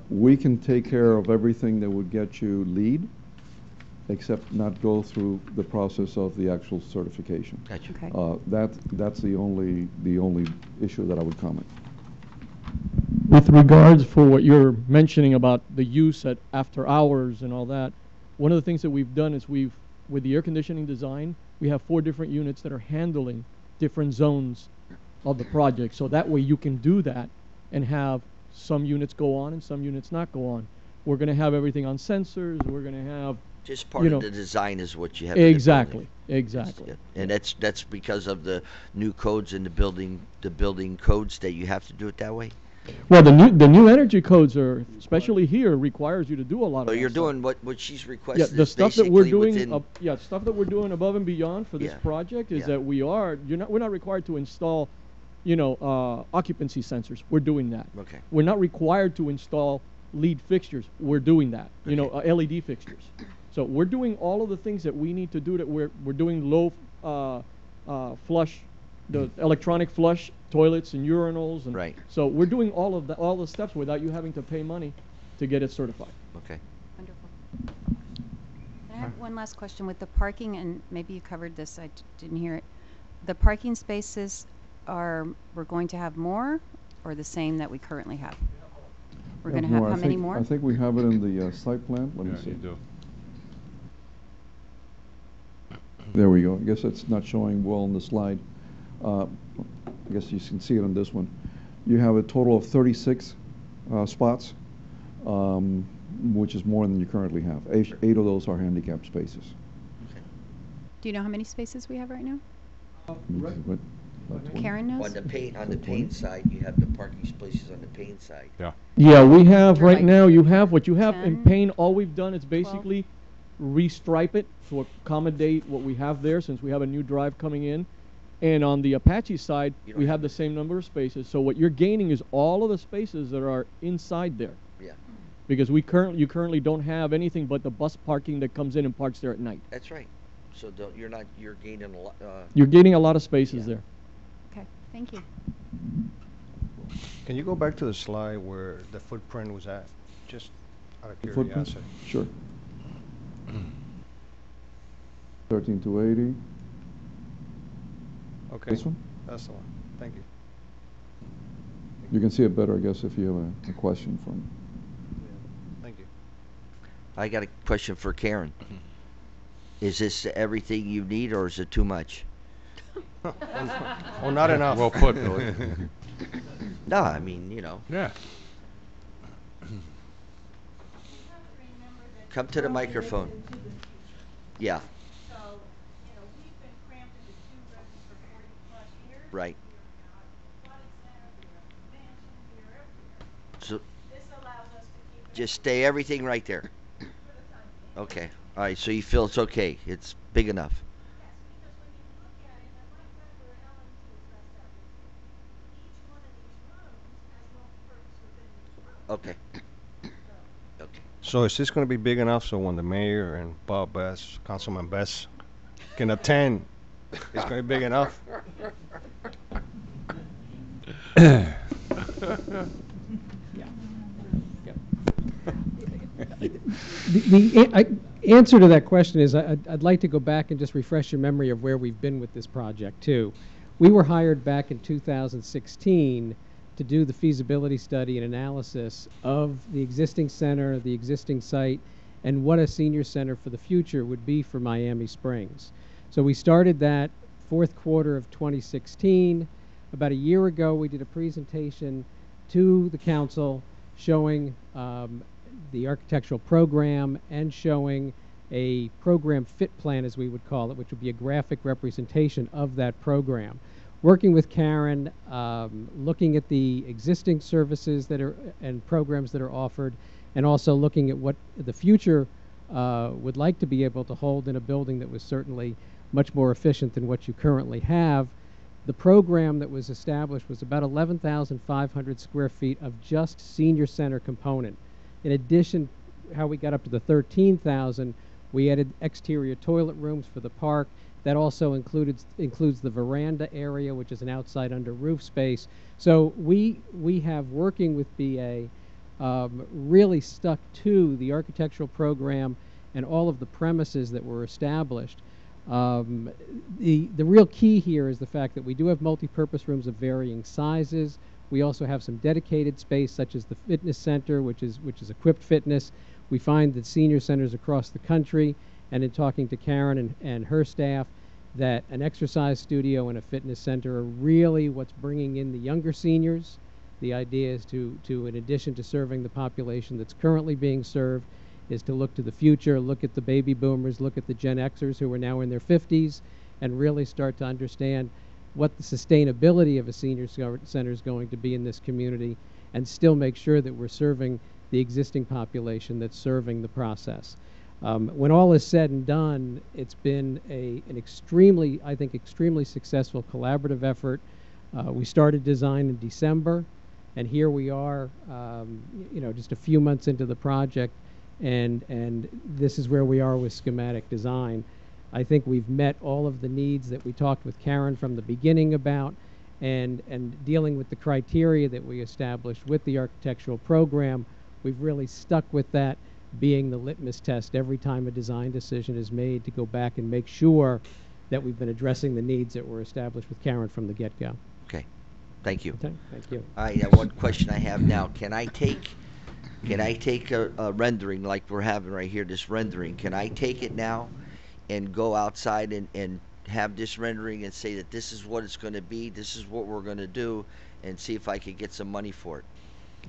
we can take care of everything that would get you lead, except not go through the process of the actual certification. Gotcha. Okay. That's the only issue that I would comment. With regards for what you're mentioning about the use at after hours and all that, one of the things that we've done is with the air conditioning design, we have 4 different units that are handling different zones of the project. So that way you can do that and have some units go on and some units not go on. We're going to have everything on sensors. We're going to have Just part of the design is what you have. In the exactly, building. exactly. And that's because of the new codes in the building codes that you have to do it that way. Well, the new energy codes are, especially here, requires you to do a lot of. So that you're stuff. doing what she's requested. Yeah, the is stuff that we're basically doing, within- stuff that we're doing above and beyond for this Yeah. project is Yeah. that we're not required to install, occupancy sensors. We're doing that. Okay. We're not required to install lead fixtures. We're doing that. Okay. LED fixtures. So we're doing all of the things that we need to do. That we're doing low flush, the electronic flush toilets and urinals, and Right. so we're doing all the steps without you having to pay money to get it certified. Okay. Wonderful. And I have one last question with the parking, and maybe you covered this, I didn't hear it. The parking spaces we're going to have more or the same that we currently have? We're going to have how many more? I think we have it in the site plan. Let me see. You do. There we go. I guess it's not showing well on the slide. I guess you can see it on this one. You have a total of 36 spots, which is more than you currently have. 8 of those are handicap spaces. Do you know how many spaces we have right now? What, about 20? Karen knows? On the About paint 20? side, you have the parking spaces on the paint side. Yeah. Yeah, we have You're right like now. You have what you have in 10, paint. All we've done is basically restripe it to accommodate what we have there, since we have a new drive coming in. And on the Apache side, You don't we have have the same number of spaces. So what you're gaining is all of the spaces that are inside there. Yeah. Because you currently don't have anything but the bus parking that comes in and parks there at night. That's right. So you're gaining a lot. You're gaining a lot of spaces Yeah. there. Okay, thank you. Can you go back to the slide where the footprint was at? Just out of The footprint? curiosity. Sure. 13,280. Okay. This one? That's the one. Thank you. You can see it better, I guess, if you have a question from. Thank you. I got a question for Karen. Is this everything you need, or is it too much? Well, not enough. Well put, Billy. No, I mean, you know. Yeah. Come to the microphone. Yeah. Right. So just stay everything right there. Okay. All right. So you feel it's okay. It's big enough. Okay. Okay. So is this going to be big enough so when the mayor and Bob Best, Councilman Best, can attend, it's going to be big enough? Answer to that question is I'd like to go back and just refresh your memory of where we've been with this project too. We were hired back in 2016 to do the feasibility study and analysis of the existing center, the existing site, and what a senior center for the future would be for Miami Springs. So we started that fourth quarter of 2016. About a year ago, we did a presentation to the council showing the architectural program and showing a program fit plan, as we would call it, which would be a graphic representation of that program. Working with Karen, looking at the existing services that are and programs that are offered, and also looking at what the future would like to be able to hold in a building that was certainly much more efficient than what you currently have. The program that was established was about 11,500 square feet of just senior center component. In addition, how we got up to the 13,000, we added exterior toilet rooms for the park. That also includes the veranda area, which is an outside under roof space. So we have, working with BA, really stuck to the architectural program and all of the premises that were established. The real key here is the fact that we do have multi-purpose rooms of varying sizes. We also have some dedicated space, such as the fitness center, which is equipped fitness. We find that senior centers across the country, and in talking to Karen and her staff, that an exercise studio and a fitness center are really what's bringing in the younger seniors. The idea is to in addition to serving the population that's currently being served, is to look to the future, look at the baby boomers, look at the Gen Xers who are now in their 50s, and really start to understand what the sustainability of a senior center is going to be in this community, and still make sure that we're serving the existing population that's serving the process. When all is said and done, it's been an extremely, I think, extremely successful collaborative effort. We started design in December, and here we are, just a few months into the project, and this is where we are with schematic design. I think we've met all of the needs that we talked with Karen from the beginning about, and dealing with the criteria that we established with the architectural program. We've really stuck with that being the litmus test every time a design decision is made, to go back and make sure that we've been addressing the needs that were established with Karen from the get-go. Okay. Thank you. Okay, thank you. All right, now one question I have now. Can I take a rendering like we're having right here, this rendering? Can I take it now and go outside and have this rendering and say that this is what it's going to be, this is what we're going to do, and see if I could get some money for it?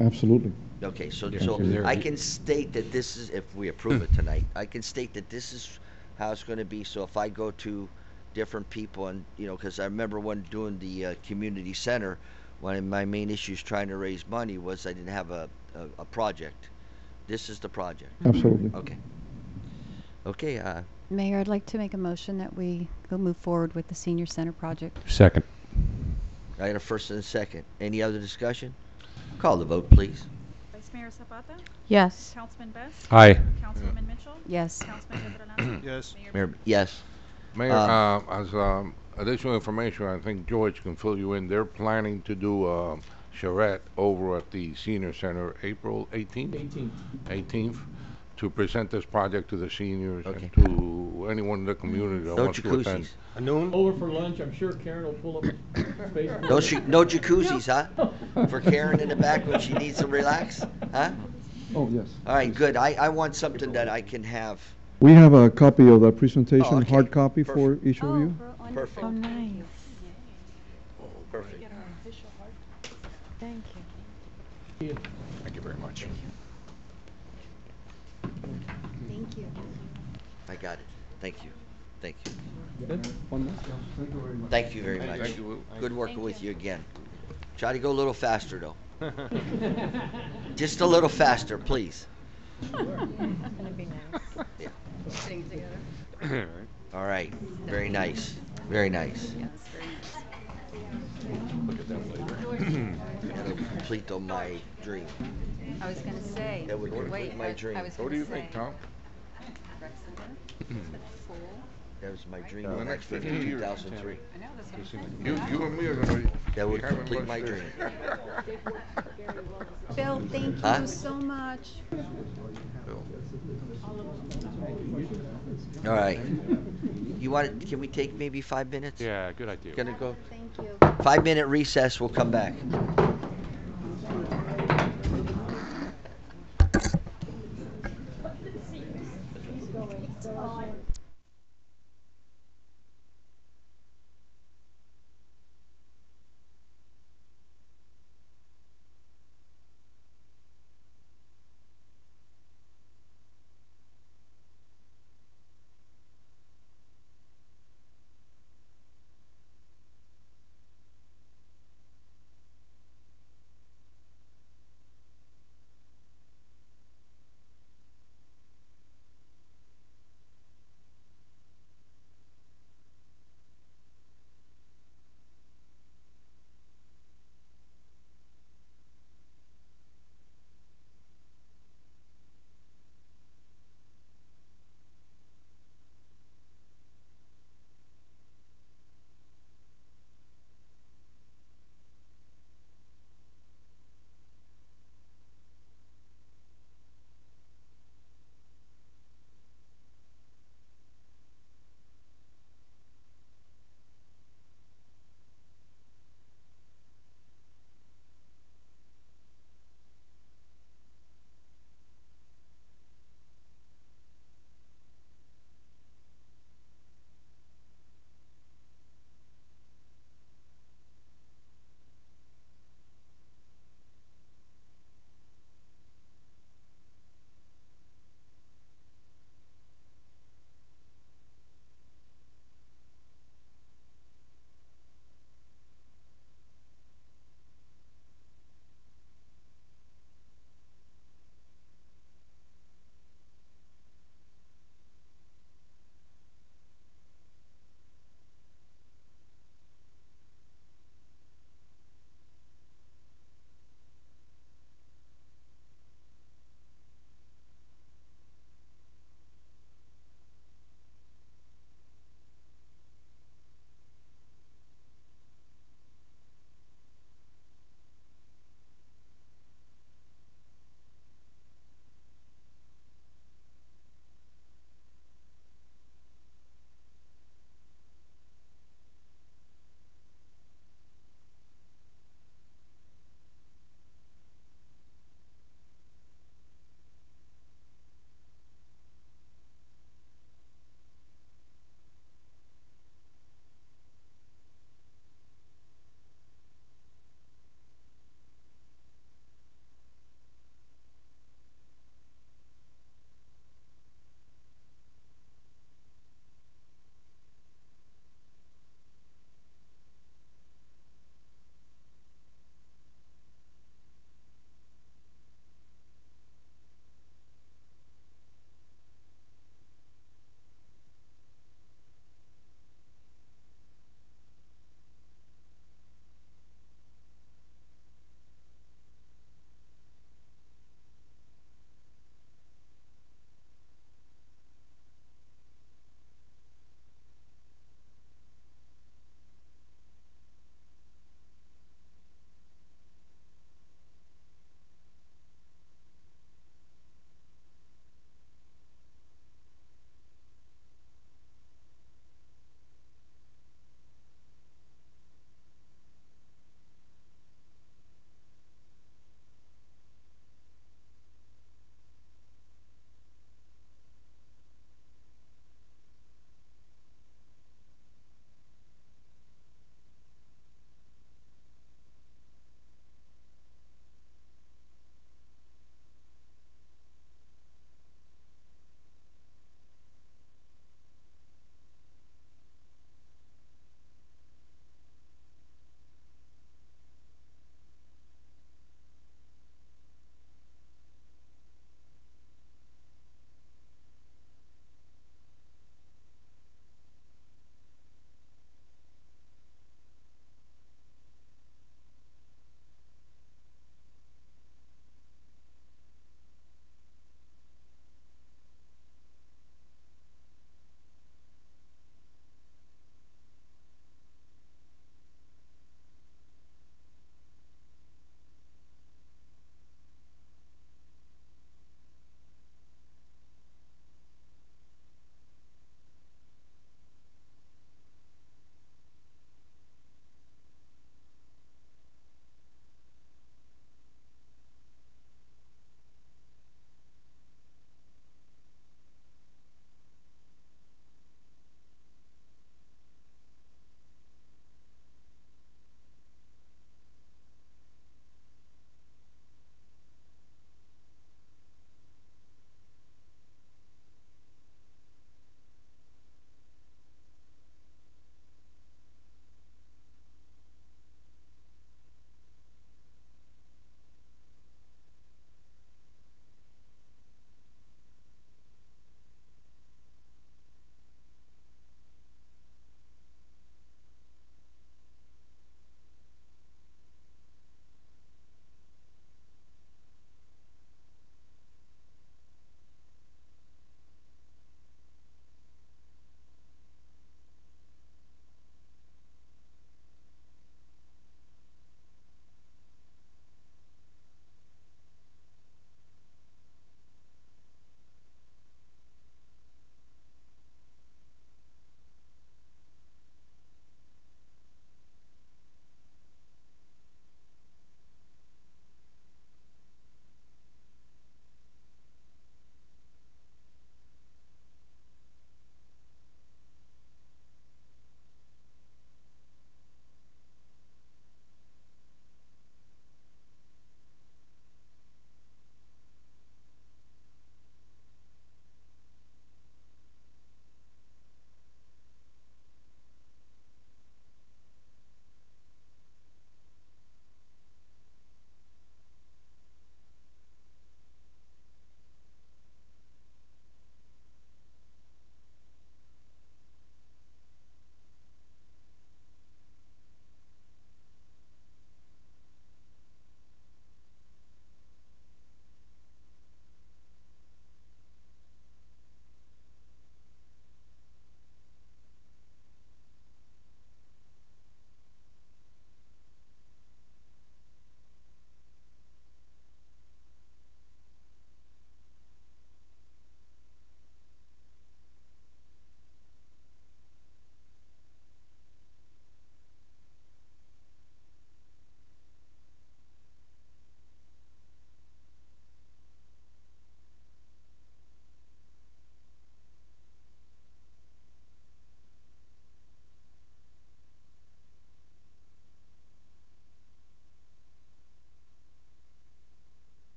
Absolutely. Okay, so Yeah. I can state that this is, if we approve it tonight, I can state that this is how it's going to be. So if I go to different people, and because I remember when doing the community center, one of my main issues trying to raise money was I didn't have a project. This is the project. Absolutely. Okay. Okay. Mayor, I'd like to make a motion that we go move forward with the senior center project. Second. I got a first and a second. Any other discussion? Call the vote, please. Vice Mayor Zapata? Yes. Councilman Best? Aye. Councilwoman Mitchell? Yes. Councilman Pedro Alonso? Yes. Mayor, yes. Mayor, as additional information, I think George can fill you in. They're planning to do charrette over at the senior center April 18th? 18th, to present this project to the seniors Okay. and to anyone in the community that No wants to attend. jacuzzis. A noon? Over for lunch, I'm sure Karen will pull up a space. No jacuzzis, huh? For Karen in the back when she needs to relax, huh? Oh, yes. All right, good. I want something that I can have. We have a copy of the presentation, Oh, okay. hard copy for Perfect. each of you. Perfect. Oh, nice. Perfect. Thank you. Thank you very much. Thank you. I got it. Thank you. Thank you. Good. One more. Thank you very much. Thank you very much. Thank you. Good working with you again. Try to go a little faster, though. Just a little faster, please. Yeah. Sitting together. All right. Very nice. Very nice. Yes, very nice. Look at them later. That'll complete on my dream. I was gonna say. That would complete wait, my I dream. was What gonna do you say. think, Tom? Full. That was my dream. In the on next that 50 years. 2003. I know, that's what I'm saying. You and me are gonna That would be having complete lunch my there. dream. Bill, thank Huh? you so much. All right. You want? Can we take maybe 5 minutes? Yeah, good idea. Gonna go. Thank you. 5 minute recess. We'll come back.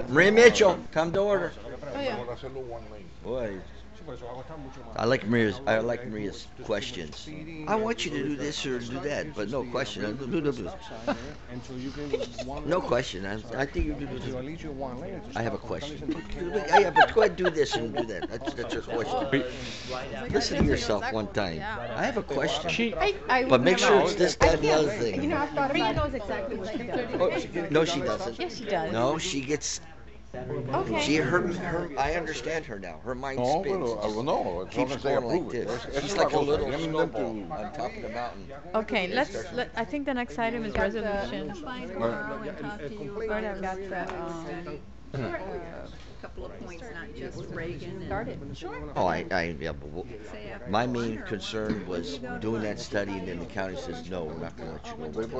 Maria Mitchell, come to order. Oh, yeah. Boy, I like Maria's questions. I want you to do this or do that, but no question. No question. I think you do this. I have a question. Yeah, but go ahead and do this and do that. That's your question. Listen to yourself one time. I have a question. But make sure it's this, that, and the other thing. Maria knows exactly what she's doing. No, she doesn't. Yes, she does. No, she gets. Okay. I understand her now. Her mind No, spins. pero, no, as long Keeps as they going like approve it. this. She's like a little snowball on top of the mountain. Okay, I think the next item is resolution. Couple of points, not just Reagan. Started. Sure. Oh, yeah, but my main concern was doing that study, and then the county says, no, we're not going to let you go with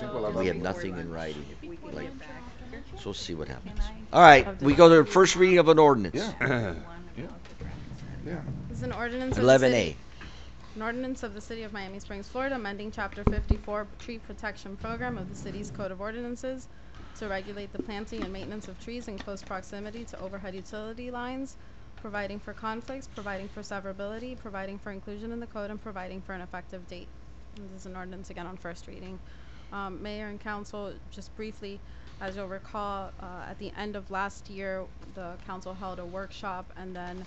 that. We have nothing in writing. Like, so we'll see what happens. All right, we go to the first reading of an ordinance. Yeah. This is an ordinance of the 11A. city. An ordinance of the City of Miami Springs, Florida, amending Chapter 54 Tree Protection Program of the city's Code of Ordinances to regulate the planting and maintenance of trees in close proximity to overhead utility lines, providing for conflicts, providing for severability, providing for inclusion in the code, and providing for an effective date. And this is an ordinance again on first reading. Mayor and council, just briefly, as you'll recall, at the end of last year, the council held a workshop, and then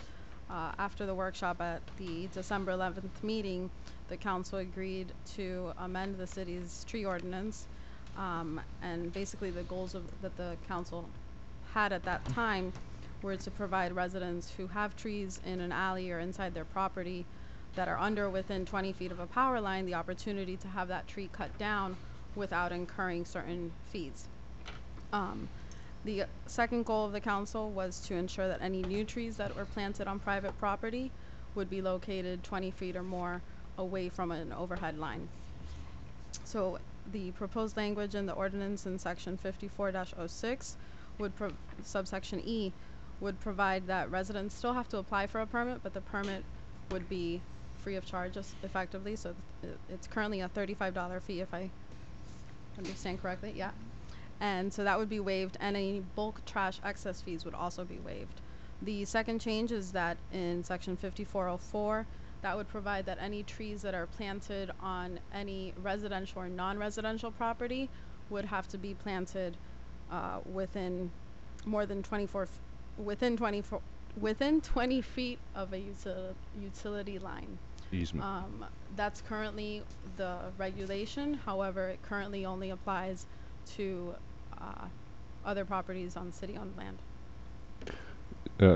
after the workshop at the December 11th meeting, the council agreed to amend the city's tree ordinance. And basically the goals that the council had at that time were to provide residents who have trees in an alley or inside their property that are under or within 20 feet of a power line the opportunity to have that tree cut down without incurring certain fees. The second goal of the council was to ensure that any new trees that were planted on private property would be located 20 feet or more away from an overhead line. So the proposed language in the ordinance in section 54-06 would subsection E would provide that residents still have to apply for a permit, but the permit would be free of charge effectively. So it's currently a $35 fee, if I understand correctly. Yeah. And so that would be waived, and any bulk trash excess fees would also be waived. The second change is that in section 5404, that would provide that any trees that are planted on any residential or non-residential property would have to be planted within more than 20 feet of a utility line. Easement. That's currently the regulation. However, it currently only applies to other properties on city-owned land.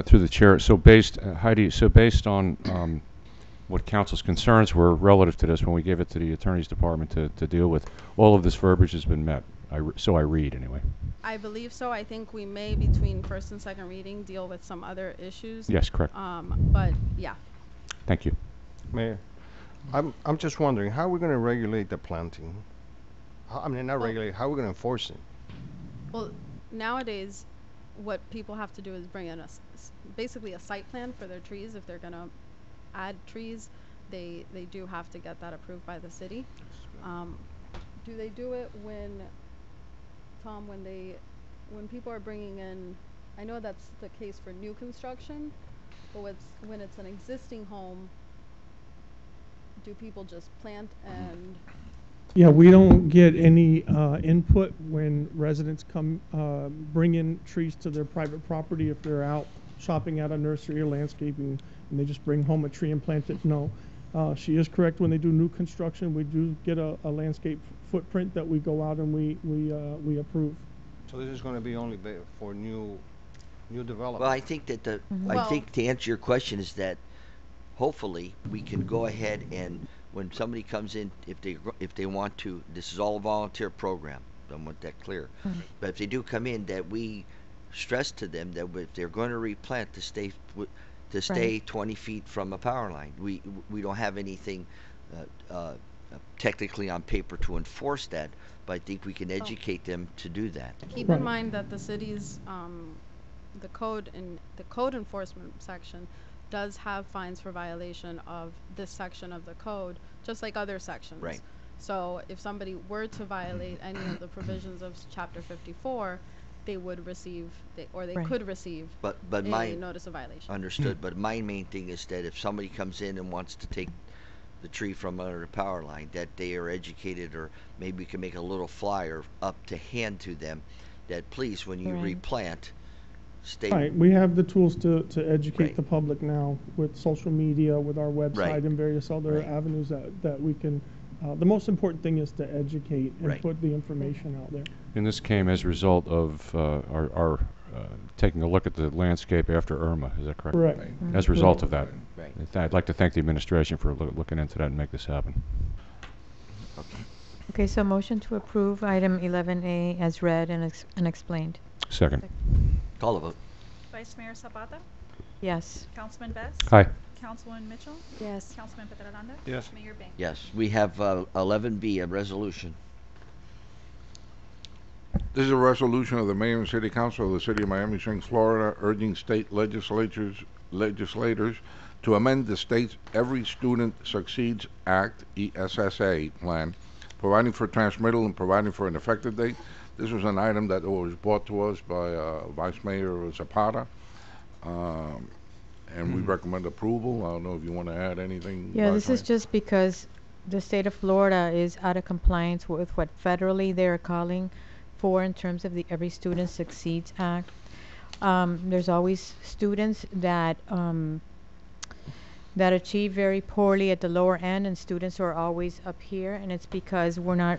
Through the chair, so based, Heidi, so based on what council's concerns were relative to this when we gave it to the attorney's department to deal with, all of this verbiage has been met. So I read anyway. I believe so. I think we may, between first and second reading, deal with some other issues. Yes, correct. But yeah. Thank you. Mayor, I'm just wondering, how are we going to regulate the planting? I mean, not regulate, how are we going to enforce it? Well, nowadays, what people have to do is bring in basically a site plan for their trees. If they're going to add trees, they do have to get that approved by the city. Do they do it when, Tom, when people are bringing in, I know that's the case for new construction, but when it's an existing home, do people just plant and? Yeah, we don't get any input when residents come bring in trees to their private property if they're out shopping at a nursery or landscaping and they just bring home a tree and plant it. No, she is correct. When they do new construction, we do get a landscape footprint that we go out and we approve. So this is going to be only for new development. Well, I think that I think to answer your question is that hopefully we can go ahead and when somebody comes in, if they want to, this is all a volunteer program. I want that clear. Mm-hmm. But if they do come in, that we stress to them that if they're going to replant, to stay Right. 20 feet from a power line. We don't have anything technically on paper to enforce that, but I think we can educate them to do that. Keep in mind that the city's the code enforcement section does have fines for violation of this section of the code, just like other sections. Right. So if somebody were to violate any of the provisions of Chapter 54, they would receive, or they Right. could receive But a my notice of violation. understood. But my main thing is that if somebody comes in and wants to take the tree from under the power line, that they are educated, or maybe we can make a little flyer up to hand to them, that please, when you Right. replant, stay. Right, we have the tools to educate Right. the public now with social media, with our website Right. and various other Right. avenues that we can, the most important thing is to educate and Right. put the information out there. And this came as a result of our taking a look at the landscape after Irma. Is that correct? Correct. Right. As a result of that. Right. I'd like to thank the administration for looking into that and make this happen. Okay, so motion to approve item 11A as read and explained. Second. Call the vote. Vice Mayor Zapata, Yes. Councilman Bez, Aye. Councilwoman Mitchell, Yes. Councilman Petrolanda. Yes. Mayor Bing. Yes, we have 11B, a resolution. This is a resolution of the Mayor and City Council of the City of Miami Springs, Florida, urging state legislators to amend the state's Every Student Succeeds Act, ESSA plan, providing for transmittal and providing for an effective date. This was an item that was brought to us by Vice Mayor Zapata, and we recommend approval. I don't know if you want to add anything. Yeah, Vice this is Mayor? just because the state of Florida is out of compliance with what federally they're calling for in terms of the Every Student Succeeds Act. There's always students that that achieve very poorly at the lower end, and students who are always up here, and it's because we're not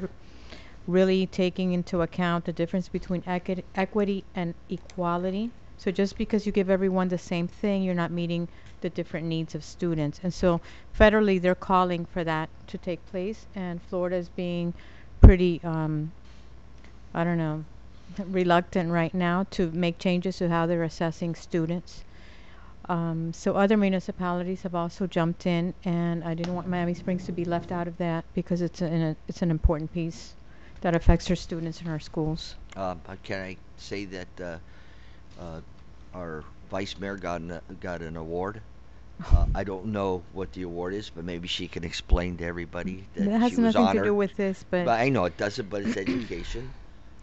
really taking into account the difference between equity and equality. So just because you give everyone the same thing, you're not meeting the different needs of students. And so federally, they're calling for that to take place, and Florida is being pretty, I don't know, reluctant right now to make changes to how they're assessing students. So other municipalities have also jumped in, and I didn't want Miami Springs to be left out of that because it's an important piece that affects our students in our schools. Can I say that our Vice Mayor got an award? I don't know what the award is, but maybe she can explain to everybody that That has she was nothing honored. to do with this, but I know it doesn't, but it's education.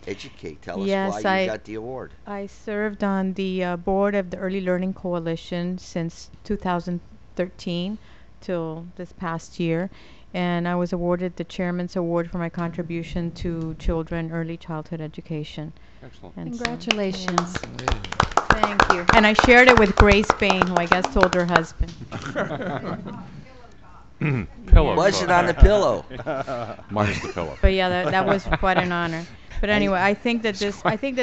Educate. Tell Yes, us why I- you got the award. I served on the board of the Early Learning Coalition since 2013 till this past year, and I was awarded the Chairman's Award for my contribution to children early childhood education. Excellent. And so, Congratulations. thank you. And I shared it with Grace Bain, who I guess told her husband. Pillow. Was it talk. on the pillow? Minus the pillow. But yeah, that was quite an honor. But anyway, I think that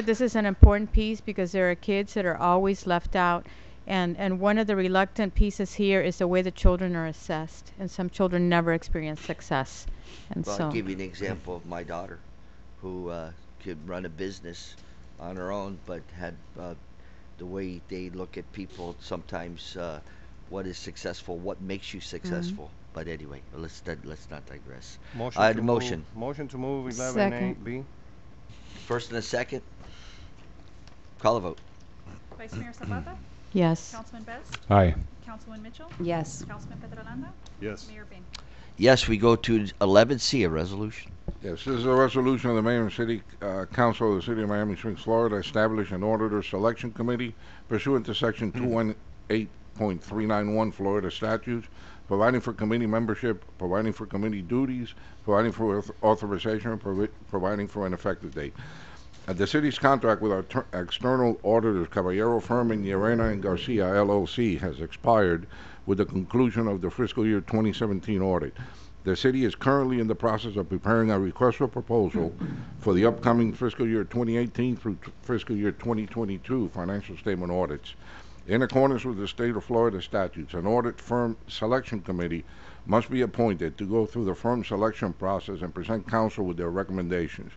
this is an important piece because there are kids that are always left out, and one of the reluctant pieces here is the way the children are assessed, and some children never experience success, and Well, so I'll give you an example of my daughter, who could run a business on her own, but had the way they look at people sometimes. What is successful? What makes you successful? But anyway, let's not digress. Motion The to motion. Motion to move 11A Second. B. First and a second. Call a vote. Vice Mayor Zapata, yes. Councilman Bez, Aye. Councilwoman Mitchell, Yes. Councilman Petrolanda, Yes. Mayor Bing. Yes, we go to 11C, a resolution. Yes, this is a resolution of the Mayor and City Council of the City of Miami Springs, Florida, establish an auditor selection committee pursuant to Section 218.391 Florida statutes, providing for committee membership, providing for committee duties, providing for authorization, and providing for an effective date. The city's contract with our external auditors, Caballero Firm and Llerena and Garcia, LLC, has expired with the conclusion of the fiscal year 2017 audit. The city is currently in the process of preparing a request for proposal for the upcoming fiscal year 2018 through fiscal year 2022 financial statement audits. In accordance with the state of Florida statutes, an audit firm selection committee must be appointed to go through the firm selection process and present council with their recommendations.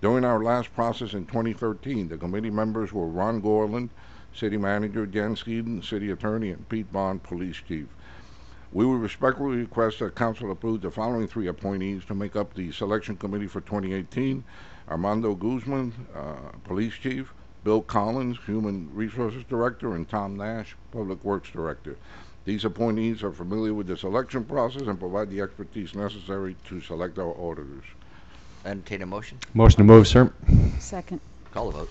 During our last process in 2013, the committee members were Ron Gorland, City Manager, Jan Skeeden, City Attorney, and Pete Bond, Police Chief. We would respectfully request that Council approve the following three appointees to make up the selection committee for 2018. Armando Guzman, Police Chief, Bill Collins, Human Resources Director, and Tom Nash, Public Works Director. These appointees are familiar with the selection process and provide the expertise necessary to select our auditors. Entertain a motion. Motion to move, sir. Second. Call a vote.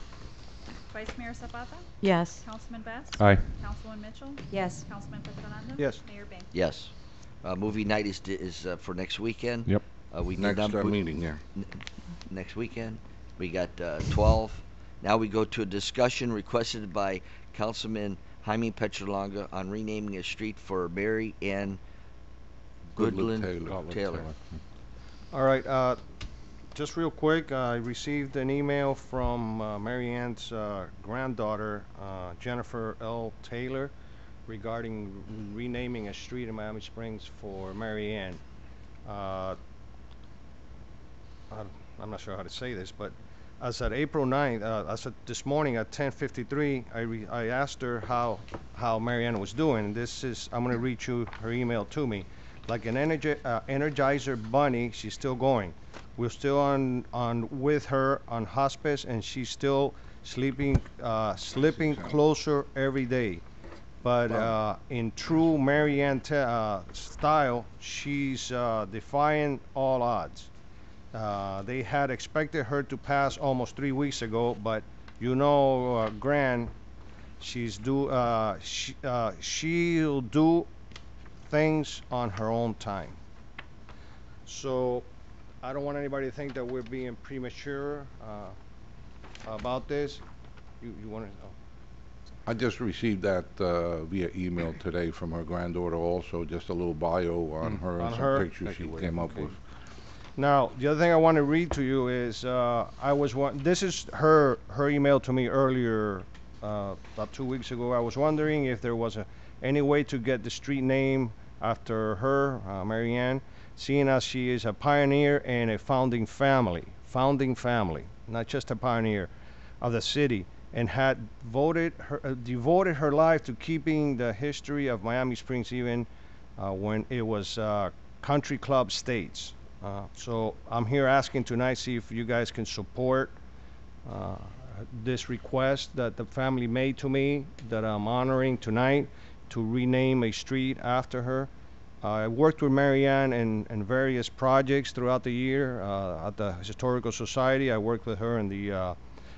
Vice Mayor Zapata? Yes. Councilman Best? Aye. Councilwoman Mitchell? Yes. Councilman Fernandez? Yes. Mayor Banks? Yes. Movie night is for next weekend. Yep. We did Next not- we- meeting, yeah. Next weekend. We got 12. Now we go to a discussion requested by Councilman Jaime Petrolanga on renaming a street for Mary Ann Goodland Goodland Taylor. Taylor. All right, just real quick, I received an email from Mary Ann's granddaughter, Jennifer L. Taylor, regarding renaming a street in Miami Springs for Mary Ann. I'm not sure how to say this, but as at April 9th, as at this morning at 10:53, I asked her how Mary Ann was doing. I'm going to read you her email to me. Like an Energizer bunny, she's still going. We're still on with her on hospice, and she's still slipping closer every day. But in true Mary Ann style, she's defying all odds. They had expected her to pass almost 3 weeks ago, but Gran, she'll do things on her own time. So I don't want anybody to think that we're being premature about this. You want to? Oh. I just received that via email today from her granddaughter also, just a little bio on her and some pictures she came up with. Now, the other thing I want to read to you is this is her email to me earlier, about 2 weeks ago. I was wondering if there was any way to get the street name after her, Mary Ann, seeing as she is a pioneer and a founding family, not just a pioneer of the city, and had devoted her life to keeping the history of Miami Springs even when it was country club states. So I'm here asking tonight, see if you guys can support this request that the family made to me, that I'm honoring tonight, to rename a street after her. I worked with Mary Ann in various projects throughout the year at the Historical Society. I worked with her in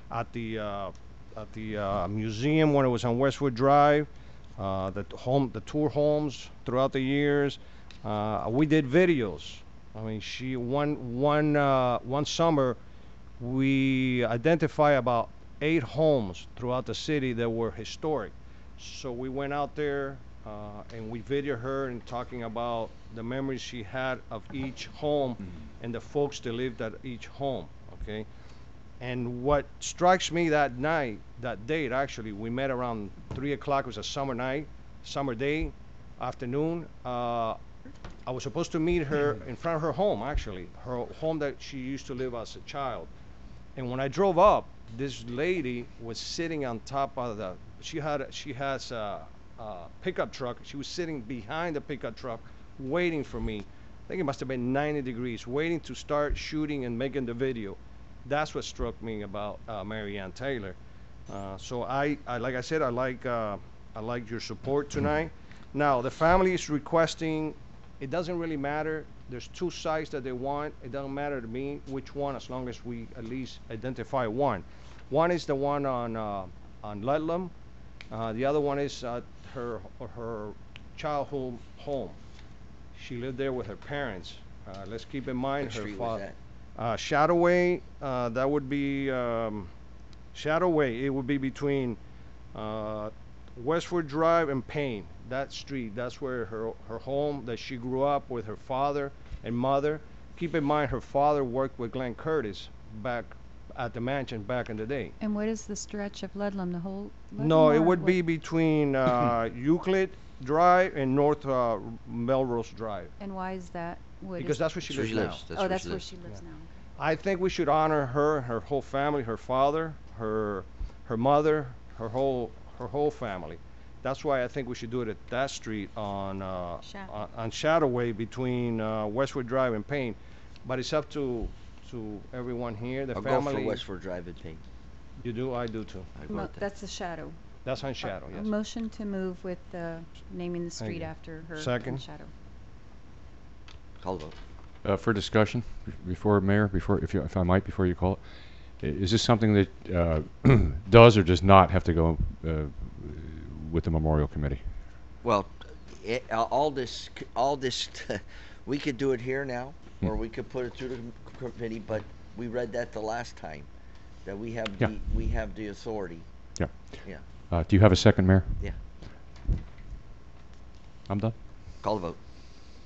at the museum when it was on Westwood Drive, the tour homes throughout the years. We did videos. I mean, one summer we identified about 8 homes throughout the city that were historic. So we went out there and we videoed her and talking about the memories she had of each home and the folks that lived at each home. Okay. And what strikes me that date actually, we met around 3 o'clock. It was a summer day, afternoon. I was supposed to meet her in front of her home, actually, her home that she used to live as a child. And when I drove up, this lady was sitting on top of she has a pickup truck. She was sitting behind the pickup truck waiting for me. I think it must have been 90 degrees, waiting to start shooting and making the video. That's what struck me about Mary Ann Taylor. So I like I said, I like your support tonight. Now the family is requesting. It doesn't really matter. There's 2 sites that they want. It doesn't matter to me which one, as long as we at least identify one. One is the one on Ludlam. The other one is her childhood home. She lived there with her parents. Let's keep in mind her father. Shadowway. That would be Shadowway. It would be between Westwood Drive and Payne. That street, that's where her home that she grew up with her father and mother. Keep in mind her father worked with Glenn Curtis back at the mansion back in the day. And what is the stretch of Ludlam, the whole Ludlam? No, it would be between Euclid Drive and North Melrose Drive. And why is that? Because that's where she lives now. That's where she lives now. I think we should honor her, her whole family, her father, her mother, her whole family. That's why I think we should do it at that street on Shadowway between Westwood Drive and Payne. But it's up to everyone here. The I'll family. go for Westwood Drive and Payne. You do? I do too. That's the Shadow. That's on Shadow, yes. Motion to move with naming the street after her. Second. Shadow. Call vote. For discussion, before Mayor, if I might, before you call it, Is this something that does or does not have to go with the Memorial Committee? Well, all this, we could do it here now, or we could put it through the committee. But we read that the last time, that we have Yeah. we have the authority. Yeah. Yeah. Do you have a second, Mayor? Yeah. I'm done. Call the vote.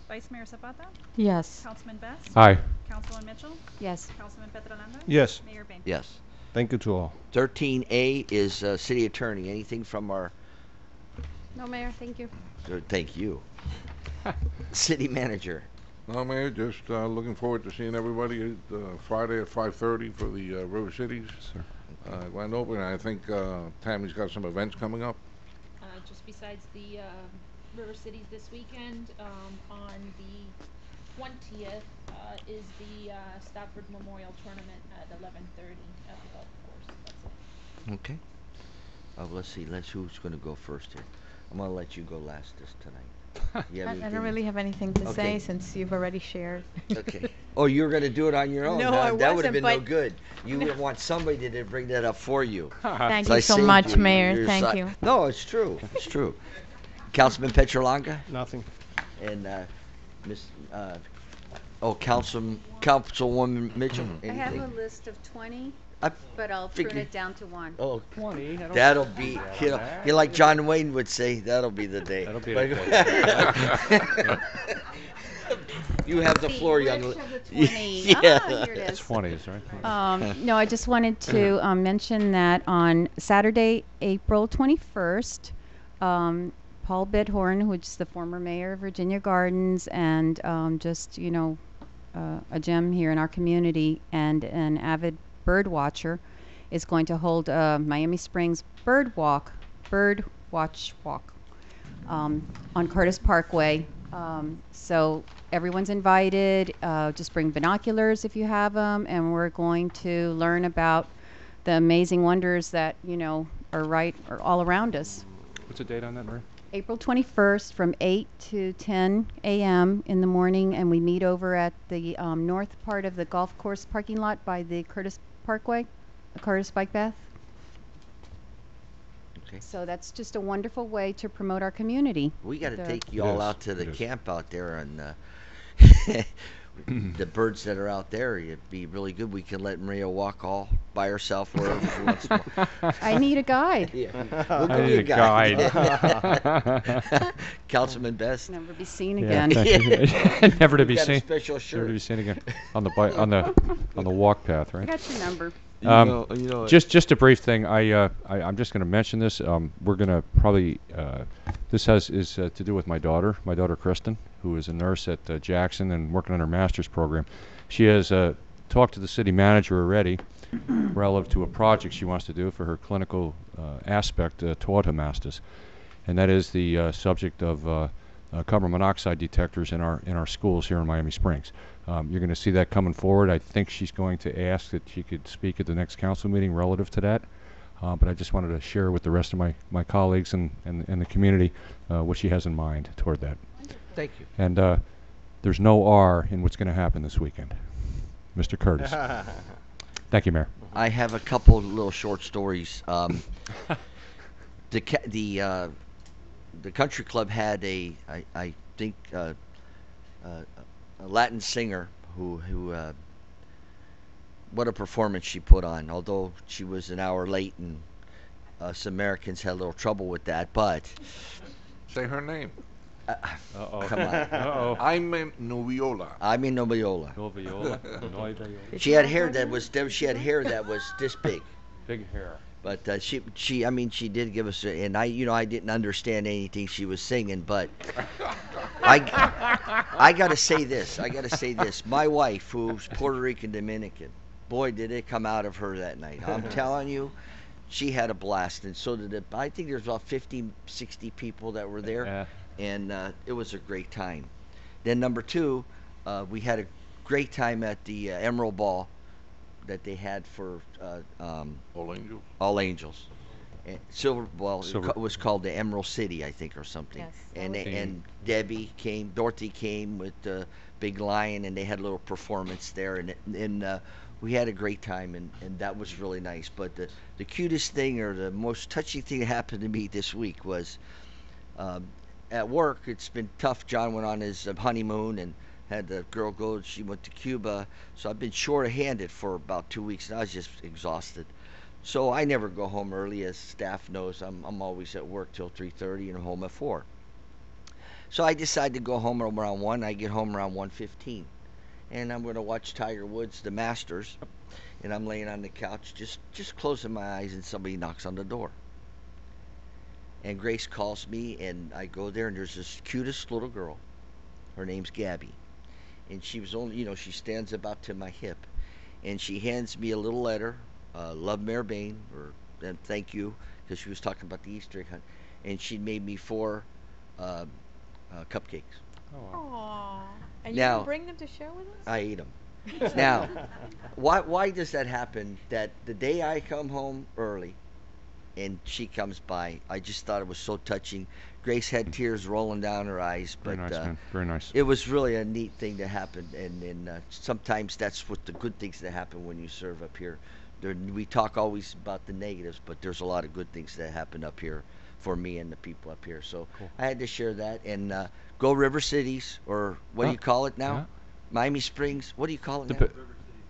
Vice Mayor Zapata? Yes. Councilman Best? Aye. Councilwoman Mitchell? Yes. Councilman Petrolanda? Yes. Mayor Bain? Yes. Thank you to all. 13A is city attorney. Anything from our? No, Mayor, thank you. Thank you. City manager. No, Mayor, just looking forward to seeing everybody Friday at 5:30 for the River Cities grand opening. I think Tammy's got some events coming up. Just besides the River Cities this weekend, on the 20th is the Stafford Memorial Tournament at 11:30 at the golf course. That's it. Okay. Let's see. Who's going to go first here? I'm going to let you go last this tonight. You have I anything? don't really have anything to Okay. say since you've already shared. Okay. Oh, you were going to do it on your own? No, huh? I That would have wasn't, been no but- good. You would want somebody to bring that up for you. Thank So I you so saved much, you. Mayor. Your Thank side. you. No, it's true. It's true. Councilman Petrolanga? Nothing. And Miss, Councilwoman Mitchell? I have a Anything? list of 20, I but I'll prune figured- it down to one. Oh, 20. that'll be, like John Wayne would say, that'll be the day. That'll be But- the You have the floor, young Which lady. of the 20? Yeah. Ah, here it is. 20s, right? No, I just wanted to mention that on Saturday, April 21st, Paul Bidhorn, which is the former mayor of Virginia Gardens and just, a gem here in our community and an avid bird watcher, is going to hold a Miami Springs bird watch walk on Curtis Parkway. So everyone's invited. Just bring binoculars if you have them, and we're going to learn about the amazing wonders that are all around us. What's the date on that, Maria? April 21st from 8 to 10 a.m. in the morning, and we meet over at the north part of the golf course parking lot by the Curtis Parkway, the Curtis Bike Path. Okay. So that's just a wonderful way to promote our community. We got to The- take you It all is. out to the It is. camp out there and the birds that are out there. It'd be really good. We can let Maria walk all by herself wherever she wants to. I need a guide. Yeah. We'll I give you need a a guide. Councilman Best. Never be seen Yeah. again. Never to You be got a seen. special Never shirt. to be seen again on the on the walk path, I right? got your number. Just a brief thing. I'm just going to mention this. We're going to probably this is to do with my daughter Kristen, who is a nurse at Jackson and working on her master's program. She has talked to the city manager already relative to a project she wants to do for her clinical aspect toward her masters, and that is the subject of carbon monoxide detectors in our schools here in Miami Springs. You're going to see that coming forward. I think she's going to ask that she could speak at the next council meeting relative to that. But I just wanted to share with the rest of my colleagues and the community what she has in mind toward that. Thank you. And there's no R in what's going to happen this weekend. Mr. Curtis. Thank you, Mayor. I have a couple of little short stories. The country club had I think a Latin singer who what a performance she put on. Although she was an hour late and us Americans had a little trouble with that, but Say her name. Uh-oh. Come on. Uh-oh. Jaime Noviola. I'm in Noviola. Noviola. She had hair that was this big. Big hair. But she did give us, and I didn't understand anything she was singing, but I gotta say this. My wife, who's Puerto Rican Dominican, boy, did it come out of her that night. I'm telling you, she had a blast, and so did it. I think there's about 50, 60 people that were there, Yeah. and it was a great time. Then number two, we had a great time at the Emerald Ball that they had for All Angels. All Angels. And it was called the Emerald City, I think, or something. Yes, And that was and Dorothy came with the big lion, and they had a little performance there. And we had a great time, and that was really nice. But the cutest thing or the most touching thing that happened to me this week was at work. It's been tough. John went on his honeymoon and had the girl go. She went to Cuba, so I've been short-handed for about 2 weeks, and I was just exhausted. So I never go home early, as staff knows. I'm always at work till 3:30 and home at 4. So I decided to go home around 1. I get home around 1:15, and I'm going to watch Tiger Woods, the Masters, and I'm laying on the couch just closing my eyes, and somebody knocks on the door. And Grace calls me, and I go there, and there's this cutest little girl. Her name's Gabby, and she was only, she stands about to my hip, and she hands me a little letter. Love, Mayor Bain, and thank you, because she was talking about the Easter egg hunt, and she made me 4 cupcakes. Aww. And you Now, didn't bring them to share with us? I ate them. Now, why does that happen? That the day I come home early, and she comes by, I just thought it was so touching. Grace had tears rolling down her eyes, but Very nice, man. Very nice. it was really a neat thing to happen, and sometimes that's what the good things that happen when you serve up here. We talk always about the negatives, but there's a lot of good things that happen up here for me and the people up here. So Cool. I had to share that. And go River Cities, or what do you call it now? Yeah. Miami Springs. What do you call it The now? bi-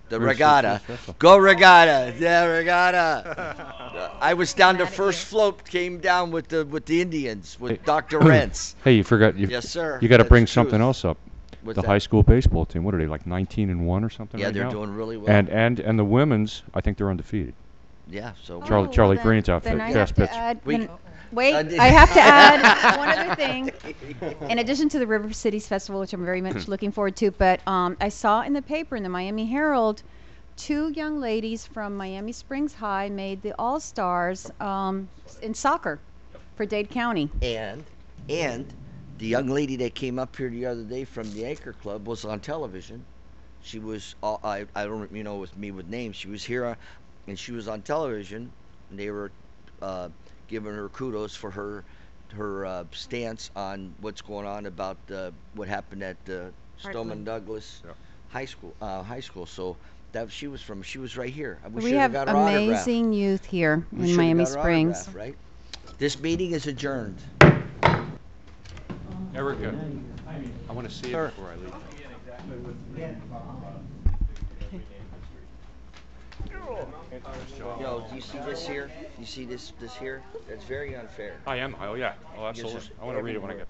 The River regatta. Cities Festival. Go regatta. The regatta. I was down to first float, came down with the Indians, with Dr. Rentz. Hey, you forgot. Yes, sir. You got to That's bring the something truth. else up. What's The that? high school baseball team. What are they, like 19-1 or something? Yeah, right they're now? doing really well. And the women's, I think they're undefeated. Yeah, so Charlie Green's outfit. Then I Fast have to pitch. add. We- then- wait, I did- I have to add one other thing. In addition to the River Cities Festival, which I'm very much looking forward to, but I saw in the paper in the Miami Herald, 2 young ladies from Miami Springs High made the All Stars in soccer for Dade County. And the young lady that came up here the other day from the Anchor Club was on television. She was I don't with me with names. She was here, and she was on television, and they were giving her kudos for her stance on what's going on about what happened at Stoneman Douglas High School. So that she was right here. We We should have got her autograph. amazing youth here We in should've Miami got her Springs. autograph, right? This meeting is adjourned. Erica, I want to see it before I leave. Yo, do you see this here? You see this here? That's very unfair. I am. Oh, yeah. Oh, absolutely. Just I want to read it when I get